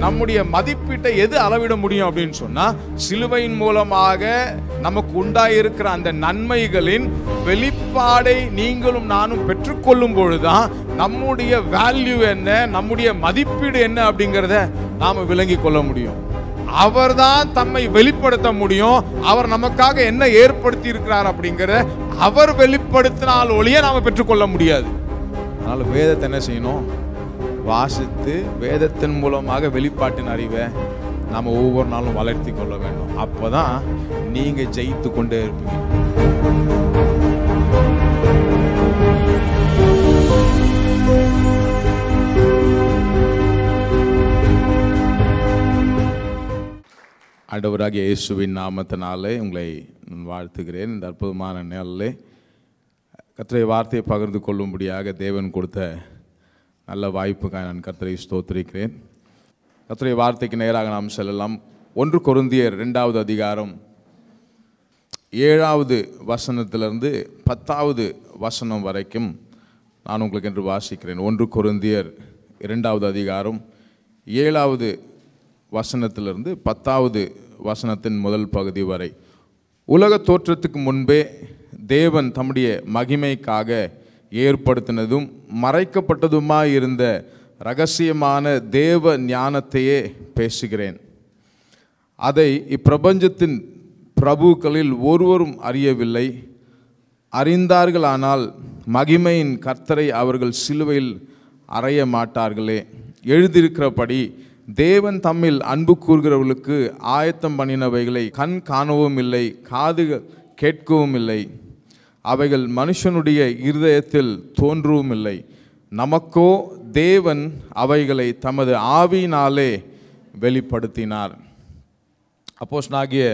நம்முடைய மதிப்பீட்டை எது அளவிட முடியும் அப்படின்னு சொன்னா, சிலுவையின் மூலமாக நமக்கு உண்டாயிருக்கிற அந்த நன்மைகளின் வெளிப்பாடை நீங்களும் நானும் பெற்றுக்கொள்ளும் பொழுதுதான் நம்முடைய வேல்யூ என்ன, நம்முடைய மதிப்பீடு என்ன அப்படிங்கிறத நாம விளங்கி கொள்ள முடியும். அவர்தான் தம்மை வெளிப்படுத்த முடியும். அவர் நமக்காக என்ன ஏற்படுத்தி இருக்கிறார் அப்படிங்கிற அவர் வெளிப்படுத்தினால் ஒழிய நாம பெற்றுக்கொள்ள முடியாது. அதனால வேதத்தை என்ன செய்யணும்? வாசித்து வேதத்தின் மூலமாக வெளிப்பாட்டின் அறிவை நாம ஒவ்வொரு நாளும் வளர்த்தி கொள்ள வேண்டும். அப்பதான் நீங்க ஜெயித்து கொண்டே இருப்பீங்க. ஆண்டவராகிய இயேசுவின் நாமத்தினாலே உங்களை வாழ்த்துகிறேன். இந்த அற்புதமான நாளிலே கர்த்தருடைய வார்த்தையை பகிர்ந்து கொள்ளும்படியாக தேவன் கொடுத்த நல்ல வாய்ப்புக்காக நான் கர்த்தரை ஸ்தோத்திரிக்கிறேன். கர்த்தருடைய வார்த்தைக்கு நேராக நாம் செல்லலாம். 1 கொரிந்தியர் 2வது அதிகாரம் 7வது வசனத்திலிருந்து 10வது வசனம் வரைக்கும் நான் உங்களுக்கு என்று வாசிக்கிறேன். 1 கொரிந்தியர் 2வது அதிகாரம் 7வது வசனத்திலிருந்து 10வது வசனத்தின் முதல் பகுதி வரை. உலக தோற்றத்துக்கு முன்பே தேவன் தம்முடைய மகிமைக்காக ஏற்படுத்தினதும் மறைக்கப்பட்டதுமாயிருந்த இரகசியமான தேவ ஞானத்தையே பேசுகிறேன். அதை இப்பிரபஞ்சத்தின் பிரபுக்களில் ஒருவரும் அறியவில்லை. அறிந்தார்களானால் மகிமையின் கர்த்தரை அவர்கள் சிலுவையில் அறைய மாட்டார்களே. எழுதியிருக்கிறபடி தேவன் தம்மில் அன்பு கூறுகிறவர்களுக்கு ஆயத்தம் பண்ணினவைகளை கண் காணவும் இல்லை, காது கேட்கவும் இல்லை, அவைகள் மனுஷனுடைய இருதயத்தில் தோன்றவும் இல்லை. நமக்கோ தேவன் அவைகளை தமது ஆவியினாலே வெளிப்படுத்தினார். அப்போஸ்தலனாகிய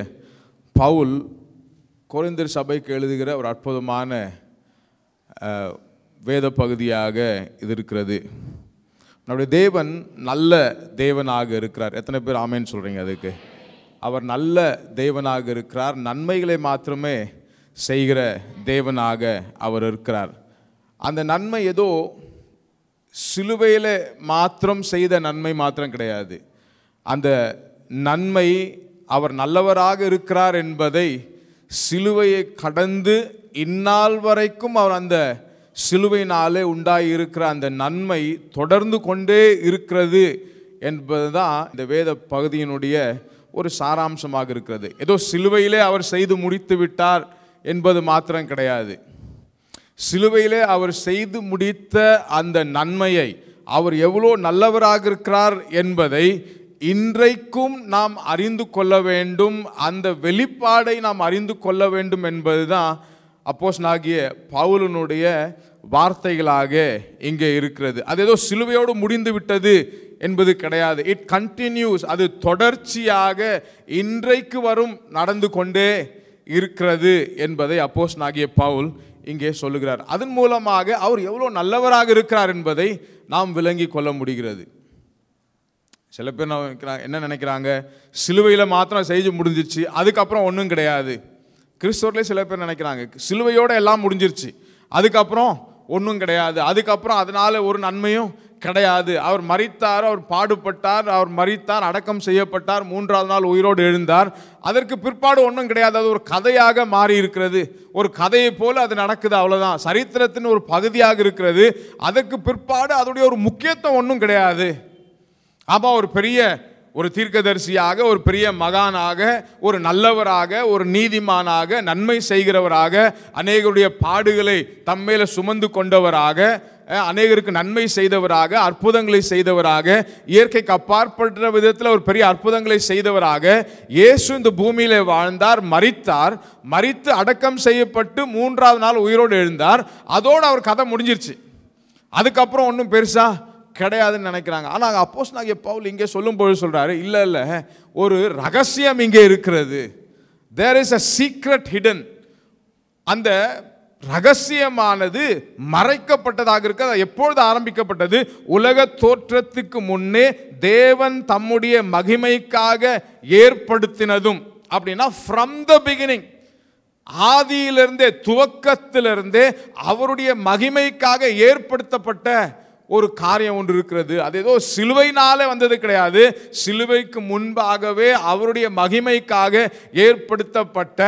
பவுல் கொரிந்தியர் சபைக்கு எழுதுகிற ஒரு அற்புதமான வேத பகுதியாக இது இருக்கிறது. நம்முடைய தேவன் நல்ல தேவனாக இருக்கிறார். எத்தனை பேர் ஆமேன்னு சொல்கிறீங்க? அதுக்கு அவர் நல்ல தேவனாக இருக்கிறார். நன்மைகளை மாத்திரமே செய்கிற தேவனாக அவர் இருக்கிறார். அந்த நன்மை ஏதோ சிலுவையில் மாத்திரம் செய்த நன்மை மாத்திரம் கிடையாது. அந்த நன்மை அவர் நல்லவராக இருக்கிறார் என்பதை சிலுவையை கடந்து இந்நாள் வரைக்கும் அவர் அந்த சிலுவையினாலே உண்டாயிருக்கிற அந்த நன்மை தொடர்ந்து கொண்டே இருக்கிறது என்பதுதான் இந்த வேத பகுதியினுடைய ஒரு சாராம்சமாக இருக்கிறது. ஏதோ சிலுவையிலே அவர் செய்து முடித்து விட்டார் என்பது மாத்திரம் கிடையாது. சிலுவையிலே அவர் செய்து முடித்த அந்த நன்மையை, அவர் எவ்வளோ நல்லவராக இருக்கிறார் என்பதை இன்றைக்கும் நாம் அறிந்து கொள்ள வேண்டும். அந்த வெளிப்பாடை நாம் அறிந்து கொள்ள வேண்டும் என்பதுதான் அப்போஸ்தலனாகிய பவுலினுடைய வார்த்தைகளாக இங்கே இருக்கிறது. அது ஏதோ சிலுவையோடு முடிந்து விட்டது என்பது கிடையாது. It continuous. அது தொடர்ச்சியாக இன்றைக்கு வரும் நடந்து கொண்டே இருக்கிறது என்பதை அப்போஸ்தலனாகிய பவுல் இங்கே சொல்லுகிறார். அதன் மூலமாக அவர் எவ்வளோ நல்லவராக இருக்கிறார் என்பதை நாம் விளங்கி கொள்ள முடிகிறது. சில பேர் என்ன நினைக்கிறாங்க? சிலுவையில் மாத்திரம் செய்து முடிஞ்சிருச்சு, அதுக்கப்புறம் ஒன்றும் கிடையாது. கிறிஸ்தவர்களே சில பேர் நினைக்கிறாங்க சிலுவையோடு எல்லாம் முடிஞ்சிருச்சு, அதுக்கப்புறம் ஒன்றும் கிடையாது, அதுக்கப்புறம் அதனால ஒரு நன்மையும் கிடையாது. அவர் மரித்தார், அவர் பாடுபட்டார், அவர் மரித்தார், அடக்கம் செய்யப்பட்டார், 3வது நாள் உயிரோடு எழுந்தார், அதற்கு பிற்பாடு ஒன்றும் கிடையாது. அது ஒரு கதையாக மாறி இருக்கிறது. ஒரு கதையை போல அது நடக்குது, அவ்வளோதான். சரித்திரத்தின் ஒரு பகுதியாக இருக்கிறது. அதற்கு பிற்பாடு அதோடைய ஒரு முக்கியத்துவம் ஒன்றும் கிடையாது. ஆமாம், ஒரு பெரிய ஒரு தீர்க்கதரிசியாக, ஒரு பெரிய மகானாக, ஒரு நல்லவராக, ஒரு நீதிமானாக, நன்மை செய்கிறவராக, அநேகருடைய பாடுகளை தம்மேல சுமந்து கொண்டவராக, அநேகருக்கு நன்மை செய்தவராக, அற்புதங்களை செய்தவராக, இயற்கைக்கு அப்பாற்பட்ட விதத்தில் ஒரு பெரிய அற்புதங்களை செய்தவராக இயேசு இந்த பூமியிலே வாழ்ந்தார், மரித்தார், மரித்து அடக்கம் செய்யப்பட்டு 3வது நாள் உயிரோடு எழுந்தார். அதோடு அவர் கதை முடிஞ்சிருச்சு. அதுக்கப்புறம் ஒன்றும் பெருசா கிடையாதுன்னு நினைக்கிறாங்க. ஆனால் அப்போஸ்தலனாகிய பவுல் இங்கே சொல்லும்போது சொல்றாரு, இல்லை இல்லை, ஒரு ரகசியம் இங்கே இருக்கிறது. There is a secret hidden. அந்த ரகசியமானது மறைக்கப்பட்டதாக இருக்கிறது. எப்பொழுது ஆரம்பிக்கப்பட்டது? உலக தோற்றத்துக்கு முன்னே தேவன் தம்முடைய மகிமைக்காக ஏற்படுத்தினதும். அப்படின்னா ஃப்ரம் த பிகினிங், ஆதியிலிருந்தே, துவக்கத்திலிருந்தே அவருடைய மகிமைக்காக ஏற்படுத்தப்பட்ட ஒரு காரியம் ஒன்று இருக்கிறது. அது ஏதோ சிலுவையினாலே வந்தது கிடையாது. சிலுவைக்கு முன்பாகவே அவருடைய மகிமைக்காக ஏற்படுத்தப்பட்ட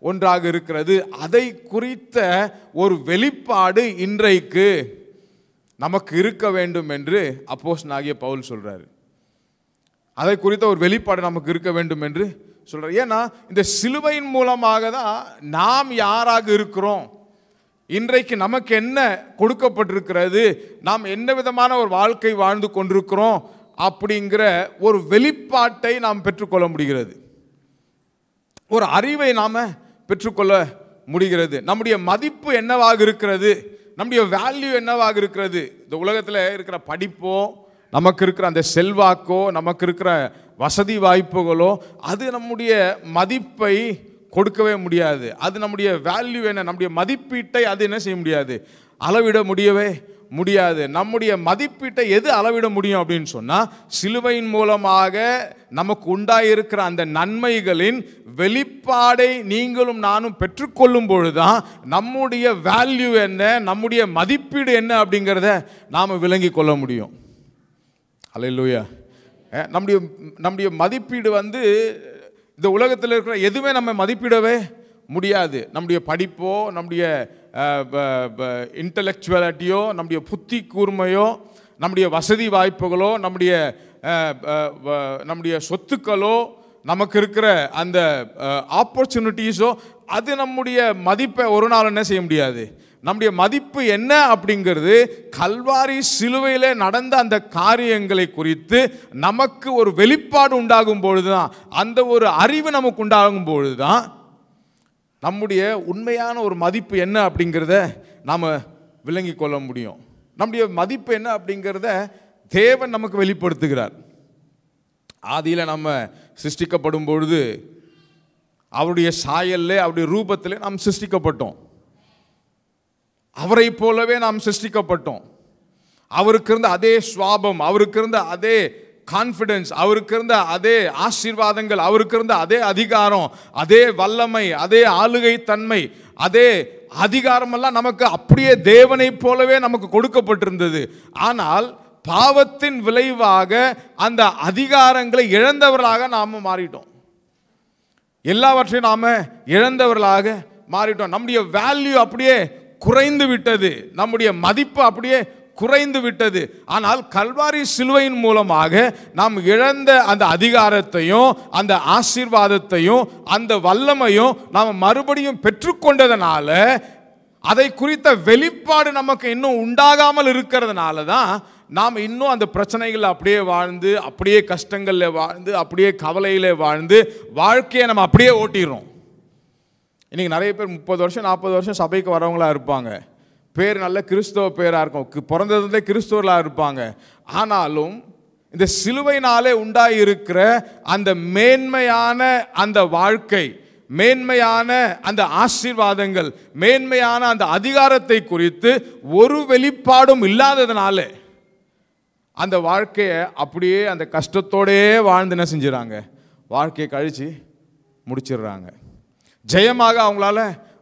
ஒன்றாக இருக்கிறது. அதை குறித்த ஒரு வெளிப்பாடு இன்றைக்கு நமக்கு இருக்க வேண்டும் என்று அப்போஸ்தலனாகிய பவுல் சொல்றாரு. அதை குறித்த ஒரு வெளிப்பாடு நமக்கு இருக்க வேண்டும் என்று சொல்றாரு. ஏன்னா இந்த சிலுவையின் மூலமாக தான் நாம் யாராக இருக்கிறோம், இன்றைக்கு நமக்கு என்ன கொடுக்கப்பட்டிருக்கிறது, நாம் என்ன விதமான ஒரு வாழ்க்கை வாழ்ந்து கொண்டிருக்கிறோம் அப்படிங்கிற ஒரு வெளிப்பாட்டை நாம் பெற்றுக்கொள்ள முடிகிறது. ஒரு அறிவை நாம் பெற்றுக்கொள்ள முடிகிறது. நம்முடைய மதிப்பு என்னவாக இருக்கிறது, நம்முடைய வேல்யூ என்னவாக இருக்கிறது. இந்த உலகத்தில் இருக்கிற படிப்போ, நமக்கு இருக்கிற அந்த செல்வாக்கோ, நமக்கு இருக்கிற வசதி வாய்ப்புகளோ அது நம்முடைய மதிப்பை கொடுக்கவே முடியாது. அது நம்முடைய வேல்யூ என்ன, நம்முடைய மதிப்பீட்டை அது என்ன செய்ய முடியாது, அளவிட முடியவே முடியாது. நம்முடைய மதிப்பீட்டை எது அளவிட முடியும் அப்படின்னு சொன்னால், சிலுவையின் மூலமாக நமக்கு உண்டாயிருக்கிற அந்த நன்மைகளின் வெளிப்பாடை நீங்களும் நானும் பெற்றுக்கொள்ளும் பொழுதுதான் நம்முடைய வேல்யூ என்ன, நம்முடைய மதிப்பீடு என்ன அப்படிங்கிறத நாம் விளங்கி கொள்ள முடியும். அல்லேலூயா. நம்முடைய மதிப்பீடு இந்த உலகத்தில் இருக்கிற எதுவுமே நம்ம மதிப்பிடவே முடியாது. நம்முடைய படிப்போ, நம்முடைய இன்டலெக்சுவலிட்டியோ, நம்முடைய புத்தி கூர்மையோ, நம்முடைய வசதி வாய்ப்புகளோ, நம்முடைய சொத்துக்களோ, நமக்கு இருக்கிற அந்த ஆப்பர்ச்சுனிட்டிஸோ அது நம்முடைய மதிப்பை ஒரு நாள் என்ன செய்ய முடியாது. நம்முடைய மதிப்பு என்ன அப்படிங்கிறது கல்வாரி சிலுவையிலே நடந்த அந்த காரியங்களை குறித்து நமக்கு ஒரு வெளிப்பாடு உண்டாகும் பொழுதுதான், அந்த ஒரு அறிவு நமக்கு உண்டாகும் பொழுதுதான் நம்முடைய உண்மையான ஒரு மதிப்பு என்ன அப்படிங்கிறத நாம் விளங்கி கொள்ள முடியும். நம்முடைய மதிப்பு என்ன அப்படிங்கிறத தேவன் நமக்கு வெளிப்படுத்துகிறார். ஆதியில் நம்ம சிருஷ்டிக்கப்படும் பொழுது அவருடைய சாயல்ல, அவருடைய ரூபத்திலே நாம் சிருஷ்டிக்கப்பட்டோம். அவரை போலவே நாம் சிருஷ்டிக்கப்பட்டோம். அவருக்கு இருந்த அதே சுவாபம், அவருக்கு இருந்த அதே கான்ஃபிடன்ஸ், அவருக்கு இருந்த அதே ஆசீர்வாதங்கள், அவருக்கு இருந்த அதே அதிகாரம், அதே வல்லமை, அதே ஆளுகை தன்மை, அதே அதிகாரமெல்லாம் நமக்கு அப்படியே தேவனை போலவே நமக்கு கொடுக்கப்பட்டிருந்தது. ஆனால் பாவத்தின் விளைவாக அந்த அதிகாரங்களை இழந்தவர்களாக நாம் மாறிட்டோம். எல்லாவற்றையும் நாம் இழந்தவர்களாக மாறிட்டோம். நம்முடைய வேல்யூ அப்படியே குறைந்து விட்டது, நம்முடைய மதிப்பு அப்படியே குறைந்து விட்டது. ஆனால் கல்வாரி சிலுவையின் மூலமாக நாம் இழந்த அந்த அதிகாரத்தையும், அந்த ஆசீர்வாதத்தையும், அந்த வல்லமையும் நாம் மறுபடியும் பெற்றுக்கொண்டதனால, அதை குறித்த வெளிப்பாடு நமக்கு இன்னும் உண்டாகாமல் இருக்கிறதுனால தான் நாம் இன்னும் அந்த பிரச்சனைகள் அப்படியே வாழ்ந்து, அப்படியே கஷ்டங்களில் வாழ்ந்து, அப்படியே கவலையில் வாழ்ந்து வாழ்க்கையை நம்ம அப்படியே ஓட்டிடுறோம். இன்றைக்கி நிறைய பேர் 30 வருஷம் 40 வருஷம் சபைக்கு வரவங்களாக இருப்பாங்க. பேர் நல்ல கிறிஸ்தவ பேராக இருக்கும், பிறந்ததுலேயே கிறிஸ்தவர்களாக இருப்பாங்க. ஆனாலும் இந்த சிலுவையினாலே உண்டாயிருக்கிற அந்த மேன்மையான அந்த வாழ்க்கை, மேன்மையான அந்த ஆசீர்வாதங்கள், மேன்மையான அந்த அதிகாரத்தை குறித்து ஒரு வெளிப்பாடும் இல்லாததுனால அந்த வாழ்க்கையை அப்படியே அந்த கஷ்டத்தோடே வாழ்ந்து என்ன செஞ்சுறாங்க, வாழ்க்கையை கழித்து முடிச்சிடுறாங்க. ஜெயமாக அவங்களால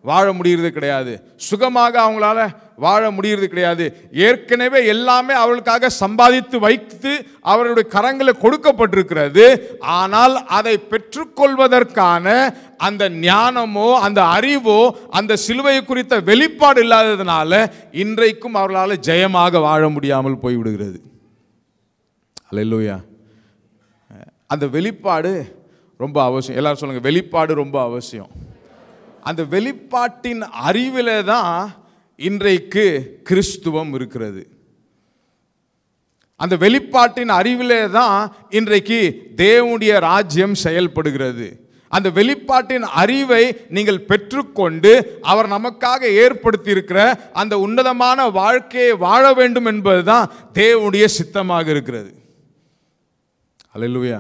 வாழ முடிகிறது கிடையாது, சுகமாக அவங்களால வாழ முடிகிறது கிடையாது. ஏற்கனவே எல்லாமே அவர்களுக்காக சம்பாதித்து வைத்து அவர்களுடைய கரங்களில் கொடுக்கப்பட்டிருக்கிறது. ஆனால் அதை பெற்றுக்கொள்வதற்கான அந்த ஞானமோ, அந்த அறிவோ, அந்த சிலுவையை குறித்த வெளிப்பாடு இல்லாததுனால இன்றைக்கும் அவர்களால் ஜெயமாக வாழ முடியாமல் போய்விடுகிறது. அல்லேலூயா. அந்த வெளிப்பாடு ரொம்ப அவசியம். எல்லாரும் சொல்லுங்க, வெளிப்பாடு ரொம்ப அவசியம். அந்த வெளிப்பாட்டின் அறிவிலே தான் இன்றைக்கு கிறிஸ்துவம் இருக்கிறது. அந்த வெளிப்பாட்டின் அறிவிலே தான் இன்றைக்கு தேவனுடைய ராஜ்யம் செயல்படுகிறது. அந்த வெளிப்பாட்டின் அறிவை நீங்கள் பெற்றுக்கொண்டு அவர் நமக்காக ஏற்படுத்தி இருக்கிற அந்த உன்னதமான வாழ்க்கையை வாழ வேண்டும் என்பதுதான் தேவனுடைய சித்தமாக இருக்கிறது. அல்லேலூயா.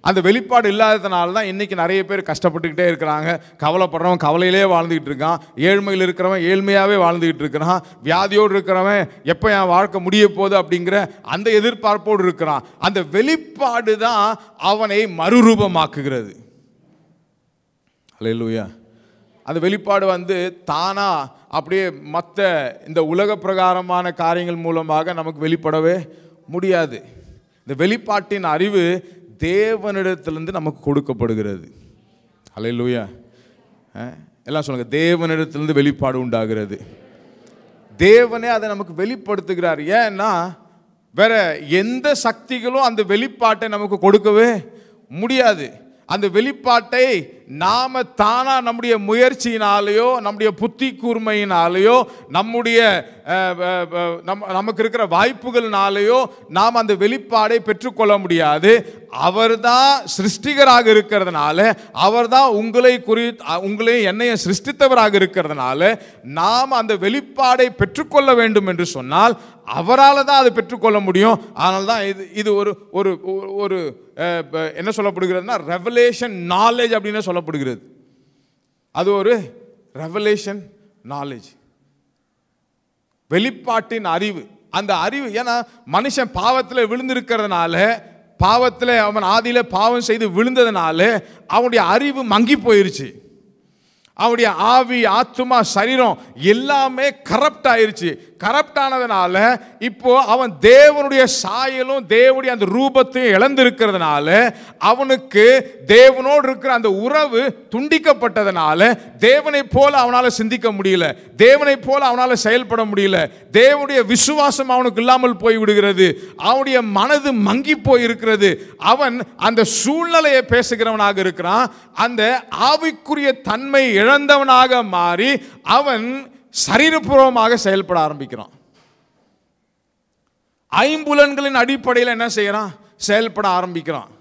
அந்த வெளிப்பாடு இல்லாததுனால தான் இன்றைக்கி நிறைய பேர் கஷ்டப்பட்டுக்கிட்டே இருக்கிறாங்க. கவலைப்படுறவன் கவலையிலே வாழ்ந்துக்கிட்டு இருக்கான், ஏழ்மையில் இருக்கிறவன் ஏழ்மையாகவே வாழ்ந்துக்கிட்டு இருக்கிறான், வியாதியோடு இருக்கிறவன் எப்போ என் வாழ்க்கை முடிய போகுது அப்படிங்கிற அந்த எதிர்பார்ப்போடு இருக்கிறான். அந்த வெளிப்பாடு தான் அவனை மறுரூபமாக்குகிறது. அல்லேலூயா. அந்த வெளிப்பாடு வந்து தானா அப்படியே மற்ற இந்த உலக பிரகாரமான காரியங்கள் மூலமாக நமக்கு வெளிப்படவே முடியாது. இந்த வெளிப்பாட்டின் அறிவு தேவனிடத்திலிருந்து நமக்கு கொடுக்கப்படுகிறது. அல்லேலூயா. எல்லாம் சொல்லுங்க, தேவனிடத்திலிருந்து வெளிப்பாடு உண்டாகிறது. தேவனே அதை நமக்கு வெளிப்படுத்துகிறார். ஏன்னா வேற எந்த சக்திகளும் அந்த வெளிப்பாட்டை நமக்கு கொடுக்கவே முடியாது. அந்த வெளிப்பாட்டை நாம தானா நம்முடைய முயற்சியினாலேயோ நம்முடைய புத்தி கூர்மையினாலேயோ நம்முடைய நமக்கு இருக்கிற வாய்ப்புகள்னாலேயோ நாம் அந்த வெளிப்பாடை பெற்றுக்கொள்ள முடியாது. அவர்தான் சிருஷ்டிகராக இருக்கிறதுனால, அவர்தான் உங்களையும் என்னையும் சிருஷ்டித்தவராக இருக்கிறதுனால நாம் அந்த வெளிப்பாடை பெற்றுக்கொள்ள வேண்டும் என்று சொன்னால் அவரால் தான் அதை பெற்றுக்கொள்ள முடியும். அதனால தான் இது ஒரு ஒரு ஒரு என்ன சொல்லப்படுகிறதுனா ரெவலேஷன் நாலேஜ் அப்படின்னு சொல்லப்படுகிறது. அது ஒரு ரெவலேஷன் நாலேஜ், வெளிப்பாட்டின் அறிவு. அந்த அறிவு ஏன்னா மனுஷன் பாவத்தில் விழுந்திருக்கிறதுனால, பாவத்தில் அவன் ஆதியில பாவம் செய்து விழுந்ததுனால அவனுடைய அறிவு மங்கி போயிருச்சு. அவனுடைய ஆவி, ஆத்துமா, சரீரம் எல்லாமே கரப்ட் ஆயிருச்சு. கரப்ட் ஆனதுனால இப்போ அவன் தேவனுடைய சாயலும் தேவனுடைய அந்த ரூபத்தையும் இழந்திருக்கிறதுனால அவனுக்கு தேவனோடு இருக்கிற அந்த உறவு துண்டிக்கப்பட்டதுனால தேவனை போல அவனால் சிந்திக்க முடியல, தேவனை போல அவனால் செயல்பட முடியல. தேவனுடைய விசுவாசம் அவனுக்கு இல்லாமல் போய்விடுகிறது. அவனுடைய மனது மங்கி போயிருக்கிறது. அவன் அந்த சூழ்நிலையை பேசுகிறவனாக இருக்கிறான். அந்த ஆவிக்குரிய தன்மை இழந்தவனாக மாறி அவன் சரீரபூர்வமாக செயல்பட ஆரம்பிக்கிறான். ஐம்புலன்களின் அடிப்படையில் என்ன செய்யறான்? செயல்பட ஆரம்பிக்கிறான்.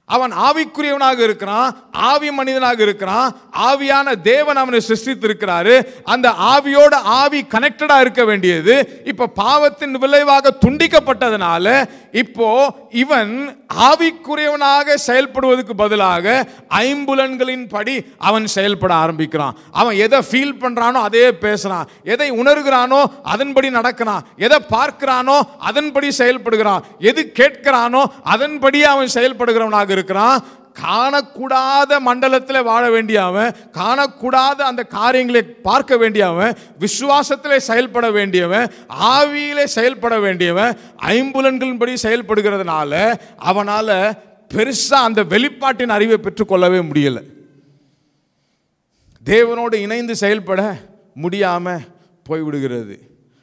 அவன் ஆவிக்குரியவனாக இருக்கிறான், ஆவி மனிதனாக இருக்கிறான். ஆவியான தேவன் அவனை சிருஷ்டித்திருக்கிறாரு. அந்த ஆவியோட ஆவி கனெக்டடா இருக்க வேண்டியது இப்ப பாவத்தின் விளைவாக துண்டிக்கப்பட்டதனால இப்போ இவன் ஆவிக்குரியவனாக செயல்படுவதற்கு பதிலாக ஐம்புலன்களின் படி அவன் செயல்பட ஆரம்பிக்கிறான். அவன் எதை ஃபீல் பண்றானோ அதே பேசுறான், எதை உணர்கிறானோ அதன்படி நடக்கிறான், எதை பார்க்கிறானோ அதன்படி செயல்படுகிறான், எது கேட்கிறானோ அதன்படி அவன் செயல்படுகிறவனாக இருக்கிறான். காணக்கூடாத மண்டலத்தில் வாழ வேண்டியவன், காணக்கூடாத அந்த காரியங்களை பார்க்க வேண்டியவன், விசுவாசத்திலே செயல்பட வேண்டியவன், ஆவியிலே செயல்பட வேண்டியவன், ஐம்புலன்களின்படி செயல்படுகிறதுனால அவனால பெருசா அந்த வெளிப்பாட்டின் அறிவை பெற்றுக்கொள்ளவே முடியல. தேவனோடு இணைந்து செயல்பட முடியாம போய்விடுகிறது.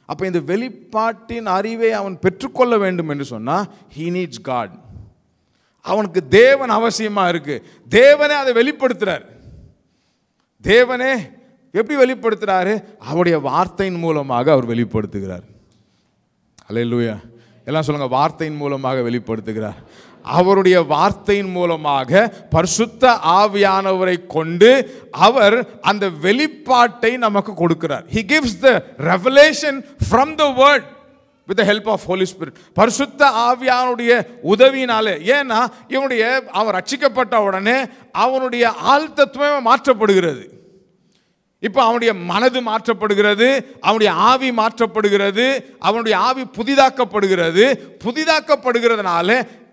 அப்ப இந்த வெளிப்பாட்டின் அறிவை அவன் பெற்றுக்கொள்ள வேண்டும் என்று சொன்னா he needs God. அவனுக்கு தேவன் அவசியமா இருக்கு. தேவனே அதை வெளிப்படுத்துறார். தேவனே எப்படி வெளிப்படுத்துறாரு? அவருடைய வார்த்தையின் மூலமாக அவர் வெளிப்படுத்துகிறார். அல்லேலூயா. எல்லாம் சொல்லுங்க, வார்த்தையின் மூலமாக வெளிப்படுத்துகிறார். அவருடைய வார்த்தையின் மூலமாக பரிசுத்த ஆவியானவரை கொண்டு அவர் அந்த வெளிப்பாட்டை நமக்கு கொடுக்கிறார். He gives the revelation from the word with the help of Holy Spirit. பரிசுத்த ஆவியானுடைய உதவியினாலே. ஏன்னா அவன் ரட்சிக்கப்பட்ட உடனே அவனுடைய ஆள் தத்துவமே மாற்றப்படுகிறது. இப்போ அவனுடைய மனது மாற்றப்படுகிறது, அவனுடைய ஆவி மாற்றப்படுகிறது, அவனுடைய ஆவி புதிதாக்கப்படுகிறது. புதிதாக்கப்படுகிறதுனால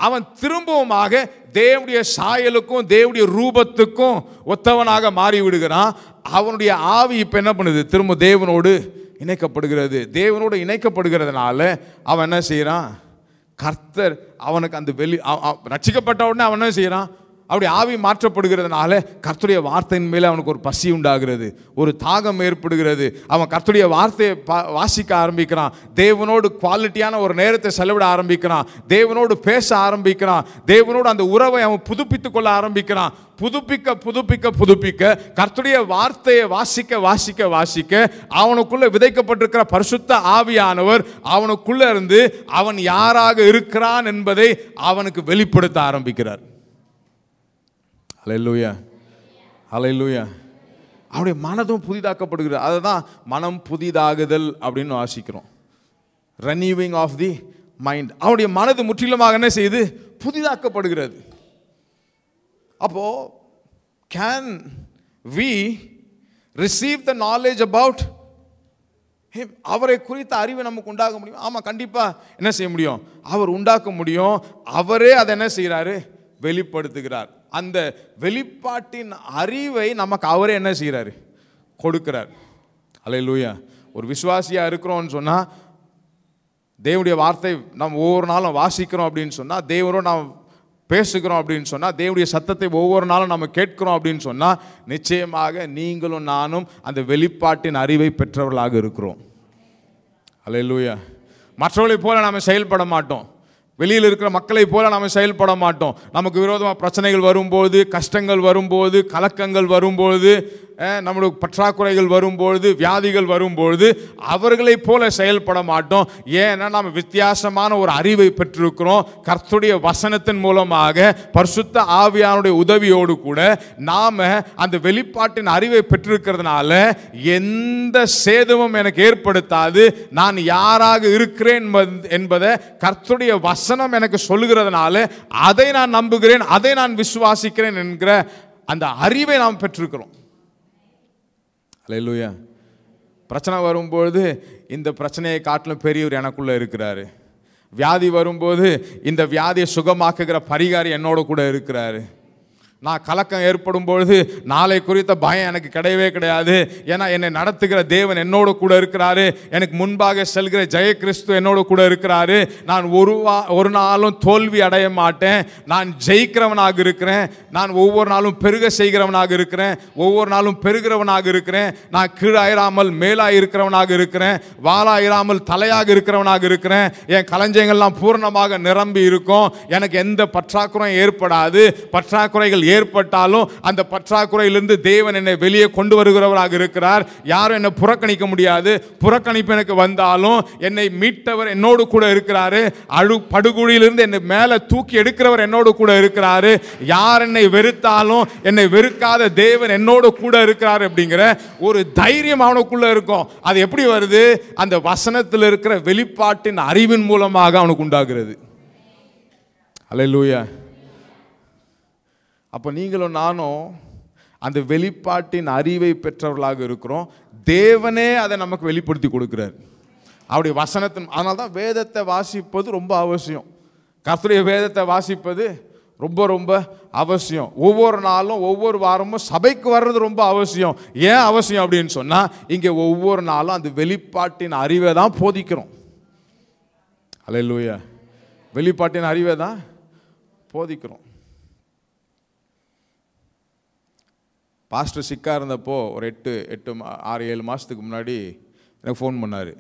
அவன் திரும்பவுமாக தேவனுடைய சாயலுக்கும் தேவனுடைய ரூபத்துக்கும் ஒத்தவனாக மாறிவிடுகிறான். அவனுடைய ஆவி இப்போ என்ன பண்ணுது? திரும்ப தேவனோடு இணைக்கப்படுகிறது. தேவனோடு இணைக்கப்படுகிறதுனால அவன் என்ன செய்யறான்? கர்த்தர் அவனுக்கு அந்த ரட்சிக்கப்பட்ட உடனே அவன் என்ன செய்யறான்? அவருடைய ஆவி மாற்றப்படுகிறதுனால கர்த்தருடைய வார்த்தையின் மேலே அவனுக்கு ஒரு பசி உண்டாகிறது, ஒரு தாகம் ஏற்படுகிறது. அவன் கர்த்தருடைய வார்த்தையை வாசிக்க ஆரம்பிக்கிறான். தேவனோடு குவாலிட்டியான ஒரு நேரத்தை செலவிட ஆரம்பிக்கிறான். தேவனோடு பேச ஆரம்பிக்கிறான். தேவனோடு அந்த உறவை அவன் புதுப்பித்துக் கொள்ள ஆரம்பிக்கிறான். புதுப்பிக்க புதுப்பிக்க புதுப்பிக்க கர்த்தருடைய வார்த்தையை வாசிக்க வாசிக்க வாசிக்க அவனுக்குள்ள விதைக்கப்பட்டிருக்கிற பரிசுத்த ஆவியானவர் அவனுக்குள்ள இருந்து அவன் யாராக இருக்கிறான் என்பதை அவனுக்கு வெளிப்படுத்த ஆரம்பிக்கிறார். ஹல்லேலூயா, ஹல்லேலூயா. அவனுடைய மனதும் புதிதாக்கப்படுகிறது. அதுதான் மனம் புதிதாகுதல் அப்படின்னு வாசிக்கிறோம். ரெனியூவிங் ஆஃப் தி மைண்ட். அவனுடைய மனது முற்றிலுமாக என்ன செய்யுது? புதிதாக்கப்படுகிறது. அப்போ can we receive the knowledge about him? அவரை குறித்த அறிவு நமக்கு உண்டாக முடியும். ஆமா, கண்டிப்பா என்ன செய்ய முடியும்? அவர் உண்டாக்க முடியும். அவரே அதை என்ன செய்யறாரு? வெளிப்படுத்துகிறார். அந்த வெளிப்பாட்டின் அறிவை நமக்கு அவரே என்ன செய்யறாரு? கொடுக்கிறார். அல்லேலூயா. ஒரு விசுவாசியா இருக்கிறோம்னு சொன்னா, தேவனுடைய வார்த்தை நாம் ஒவ்வொரு நாளும் வாசிக்கிறோம் அப்படின்னு சொன்னா, தேவனோடு நாம் பேசுகிறோம் அப்படின்னு சொன்னா, தேவனுடைய சத்தத்தை ஒவ்வொரு நாளும் நம்ம கேட்கிறோம் அப்படின்னு சொன்னா, நிச்சயமாக நீங்களும் நானும் அந்த வெளிப்பாட்டின் அறிவை பெற்றவர்களாக இருக்கிறோம். அல்லேலூயா. மற்றவர்களைப் போல நாம் செயல்பட மாட்டோம். வெளியில் இருக்கிற மக்களை போல நாம் செயல்பட மாட்டோம். நமக்கு விரோதமாக பிரச்சனைகள் வரும்போது, கஷ்டங்கள் வரும்போது, கலக்கங்கள் வரும்போது, நம்மளுக்கு பற்றாக்குறைகள் வரும்பொழுது, வியாதிகள் வரும்பொழுது அவர்களைப் போல செயல்பட மாட்டோம். ஏன்னா நாம் வித்தியாசமான ஒரு அறிவை பெற்றிருக்கிறோம். கர்த்தருடைய வசனத்தின் மூலமாக பரிசுத்த ஆவியானுடைய உதவியோடு கூட நாம் அந்த வெளிப்பாட்டின் அறிவை பெற்றிருக்கிறதுனால எந்த சேதமும் எனக்கு ஏற்படுத்தாது. நான் யாராக இருக்கிறேன் என்பதை கர்த்தருடைய வசனம் எனக்கு சொல்லுகிறதுனால அதை நான் நம்புகிறேன், அதை நான் விசுவாசிக்கிறேன் என்கிற அந்த அறிவை நாம் பெற்றிருக்கிறோம். அல்லேலூயா. பிரச்சனை வரும்போது இந்த பிரச்சனையை காட்டிலும் பெரியவர் எனக்குள்ள இருக்கிறாரு. வியாதி வரும்போது இந்த வியாதியை சுகமாக்குகிற பரிகாரி என்னோட கூட இருக்கிறாரு. நான் கலக்கம் ஏற்படும் பொழுது நாளை குறித்த பயம் எனக்கு கிடையவே கிடையாது. ஏன்னா என்னை நடத்துகிற தேவன் என்னோடு கூட இருக்கிறாரு. எனக்கு முன்பாக செல்கிற ஜெய கிறிஸ்து என்னோடு கூட இருக்கிறாரு. நான் ஒரு நாளும் தோல்வி அடைய மாட்டேன். நான் ஜெயிக்கிறவனாக இருக்கிறேன். நான் ஒவ்வொரு நாளும் பெருக செய்கிறவனாக இருக்கிறேன். ஒவ்வொரு நாளும் பெருகிறவனாக இருக்கிறேன். நான் கீழாயிராமல் மேலாக இருக்கிறவனாக இருக்கிறேன். வாளாயிராமல் தலையாக இருக்கிறவனாக இருக்கிறேன். என் களஞ்சியங்கள்லாம் பூர்ணமாக நிரம்பி இருக்கும். எனக்கு எந்த பற்றாக்குறையும் ஏற்படாது. பற்றாக்குறைகள் ஏற்பட்டாலும் அந்த பற்றாக்குறையிலிருந்து தேவன் என்னை வெளியே கொண்டு வருகிறவராக இருக்கிறார். யாரும் என்னை புறக்கணிக்க முடியாது. புறக்கணிப்பு எனக்கு வந்தாலும் என்னை மீட்டவர் என்னோடு கூட இருக்கிறாரு. படுகுழியிலிருந்து என்னை மேலே தூக்கி எடுக்கிறவர் என்னோடு கூட இருக்கிறாரு. யார் என்னை வெறுத்தாலும் என்னை வெறுக்காத தேவன் என்னோடு கூட இருக்கிறார் அப்படிங்கிற ஒரு தைரியம் அவனுக்குள்ள இருக்கும். அது எப்படி வருது? அந்த வசனத்தில் இருக்கிற வெளிப்பாட்டின் அறிவின் மூலமாக அவனுக்கு உண்டாகிறது. அல்லேலூயா. அப்போ நீங்களும் நானும் அந்த வெளிப்பாட்டின் அறிவை பெற்றவர்களாக இருக்கிறோம். தேவனே அதை நமக்கு வெளிப்படுத்தி கொடுக்கிறார் அவருடைய வசனத்தின். அதனால தான் வேதத்தை வாசிப்பது ரொம்ப அவசியம். கர்த்தருடைய வேதத்தை வாசிப்பது ரொம்ப ரொம்ப அவசியம். ஒவ்வொரு நாளும் ஒவ்வொரு வாரமும் சபைக்கு வர்றது ரொம்ப அவசியம். ஏன் அவசியம் அப்படின்னு சொன்னால், இங்கே ஒவ்வொரு நாளும் அந்த வெளிப்பாட்டின் அறிவை தான் போதிக்கிறோம். அல்லேலூயா. வெளிப்பாட்டின் அறிவை தான் போதிக்கிறோம். பாஸ்டர் சிக்கா இருந்தப்போ ஒரு 6-7 மாதத்துக்கு முன்னாடி எனக்கு ஃபோன் பண்ணார்.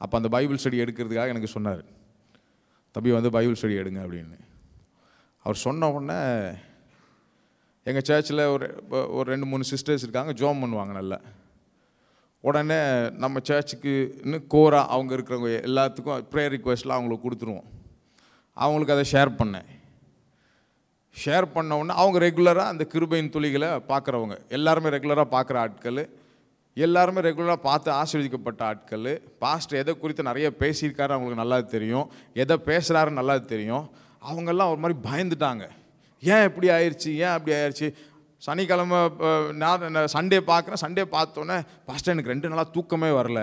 அப்போ அந்த பைபிள் ஸ்டடி எடுக்கிறதுக்காக எனக்கு சொன்னார், தம்பி வந்து பைபிள் ஸ்டடி எடுங்க அப்படின்னு. அவர் சொன்ன உடனே எங்கள் சர்ச்சில் ஒரு 2-3 சிஸ்டர்ஸ் இருக்காங்க, ஜோம் பண்ணுவாங்க நல்லா. உடனே நம்ம சர்ச்சுக்கு இன்னும் கோரா அவங்க இருக்கிறவங்க எல்லாத்துக்கும் ப்ரேயர் ரிக்வெஸ்ட்லாம் அவங்களுக்கு கொடுத்துருவோம். அவங்களுக்கு அதை ஷேர் பண்ணேன். ஷேர் பண்ண உடனே அவங்க ரெகுலராக அந்த கிருபையின் துளிகளை பார்க்குறவங்க, எல்லாருமே ரெகுலராக பார்க்குற ஆட்கள், எல்லாருமே ரெகுலராக பார்த்து ஆசீர்வதிக்கப்பட்ட ஆட்கள். பாஸ்டர் எதை குறித்து நிறைய பேசியிருக்காரு அவங்களுக்கு நல்லா தெரியும், எதை பேசுகிறாருன்னு நல்லா தெரியும். அவங்கெல்லாம் ஒரு மாதிரி பயந்துட்டாங்க. ஏன் இப்படி ஆயிடுச்சு, ஏன் அப்படி ஆயிடுச்சு. சனிக்கிழமை நான் சண்டே பார்க்குறேன். சண்டே பார்த்தோன்னே பாஸ்டர் எனக்கு 2 நாளாக தூக்கமே வரல.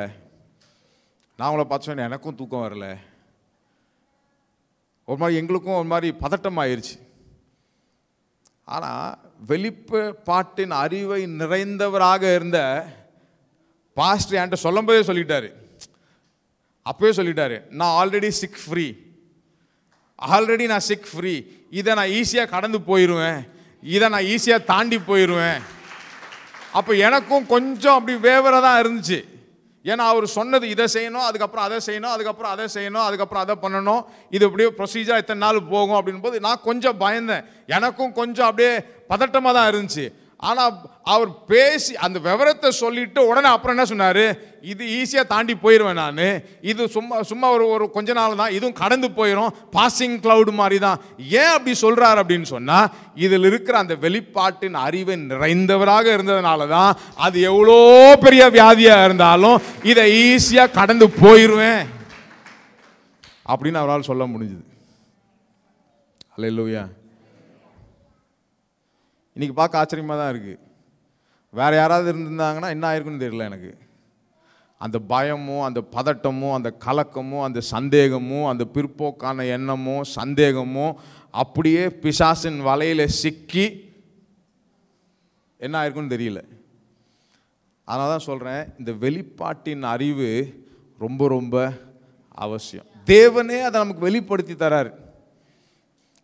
நான் அவங்கள பார்த்து சொன்னேன், எனக்கும் தூக்கம் வரல. ஒரு மாதிரி எங்களுக்கும் ஒரு மாதிரி பதட்டம் ஆயிடுச்சு. ஆனால் வெளிப்பாட்டின் அறிவை நிறைந்தவராக இருந்த பாஸ்டர் என்கிட்ட சொல்லும்போதே சொல்லிட்டாரு, அப்பவே சொல்லிட்டாரு, நான் ஆல்ரெடி சிக் ஃப்ரீ, ஆல்ரெடி நான் சிக் ஃப்ரீ. இதை நான் ஈஸியாக கடந்து போயிடுவேன், இதை நான் ஈஸியாக தாண்டி போயிடுவேன். அப்போ எனக்கும் கொஞ்சம் அப்படி வேவராக தான் இருந்துச்சு. ஏன்னா அவர் சொன்னது இதை செய்யணும், அதுக்கப்புறம் அதை செய்யணும், அதுக்கப்புறம் அதை செய்யணும், அதுக்கப்புறம் அதை பண்ணணும், இது அப்படியே ப்ரொசீஜர் இத்தனை நாள் போகும் அப்படின் போது நான் கொஞ்சம் பயந்தேன். எனக்கும் கொஞ்சம் அப்படியே பதட்டமாக தான் இருந்துச்சு. ஆனால் அவர் பேசி அந்த விவரத்தை சொல்லிட்டு உடனே அப்புறம் என்ன சொன்னார், இது ஈஸியாக தாண்டி போயிடுவேன் நான், இது சும்மா ஒரு கொஞ்ச நாள் தான், இதுவும் கடந்து போயிடும், பாசிங் கிளவுட் மாதிரி தான். ஏன் அப்படி சொல்கிறார் அப்படின்னு சொன்னால், இதில் இருக்கிற அந்த வெளிப்பாட்டின் அறிவை நிறைந்தவராக இருந்ததுனால தான் அது எவ்வளோ பெரிய வியாதியாக இருந்தாலும் இதை ஈஸியாக கடந்து போயிடுவேன் அப்படின்னு அவரால் சொல்ல முடிஞ்சுது. அல்லேலூயா. இன்றைக்கி பார்க்க ஆச்சரியமாக தான் இருக்குது. வேறு யாராவது இருந்திருந்தாங்கன்னா என்ன ஆயிருக்குன்னு தெரியல எனக்கு. அந்த பயமும் அந்த பதட்டமும் அந்த கலக்கமும் அந்த சந்தேகமும் அந்த பிற்போக்கான எண்ணமும் சந்தேகமும் அப்படியே பிசாசின் வலையில் சிக்கி என்ன ஆயிருக்குன்னு தெரியல. அதனால தான் சொல்கிறேன், இந்த வெளிப்பாட்டின் அறிவு ரொம்ப ரொம்ப அவசியம். தேவனே அதை நமக்கு வெளிப்படுத்தி தராரு.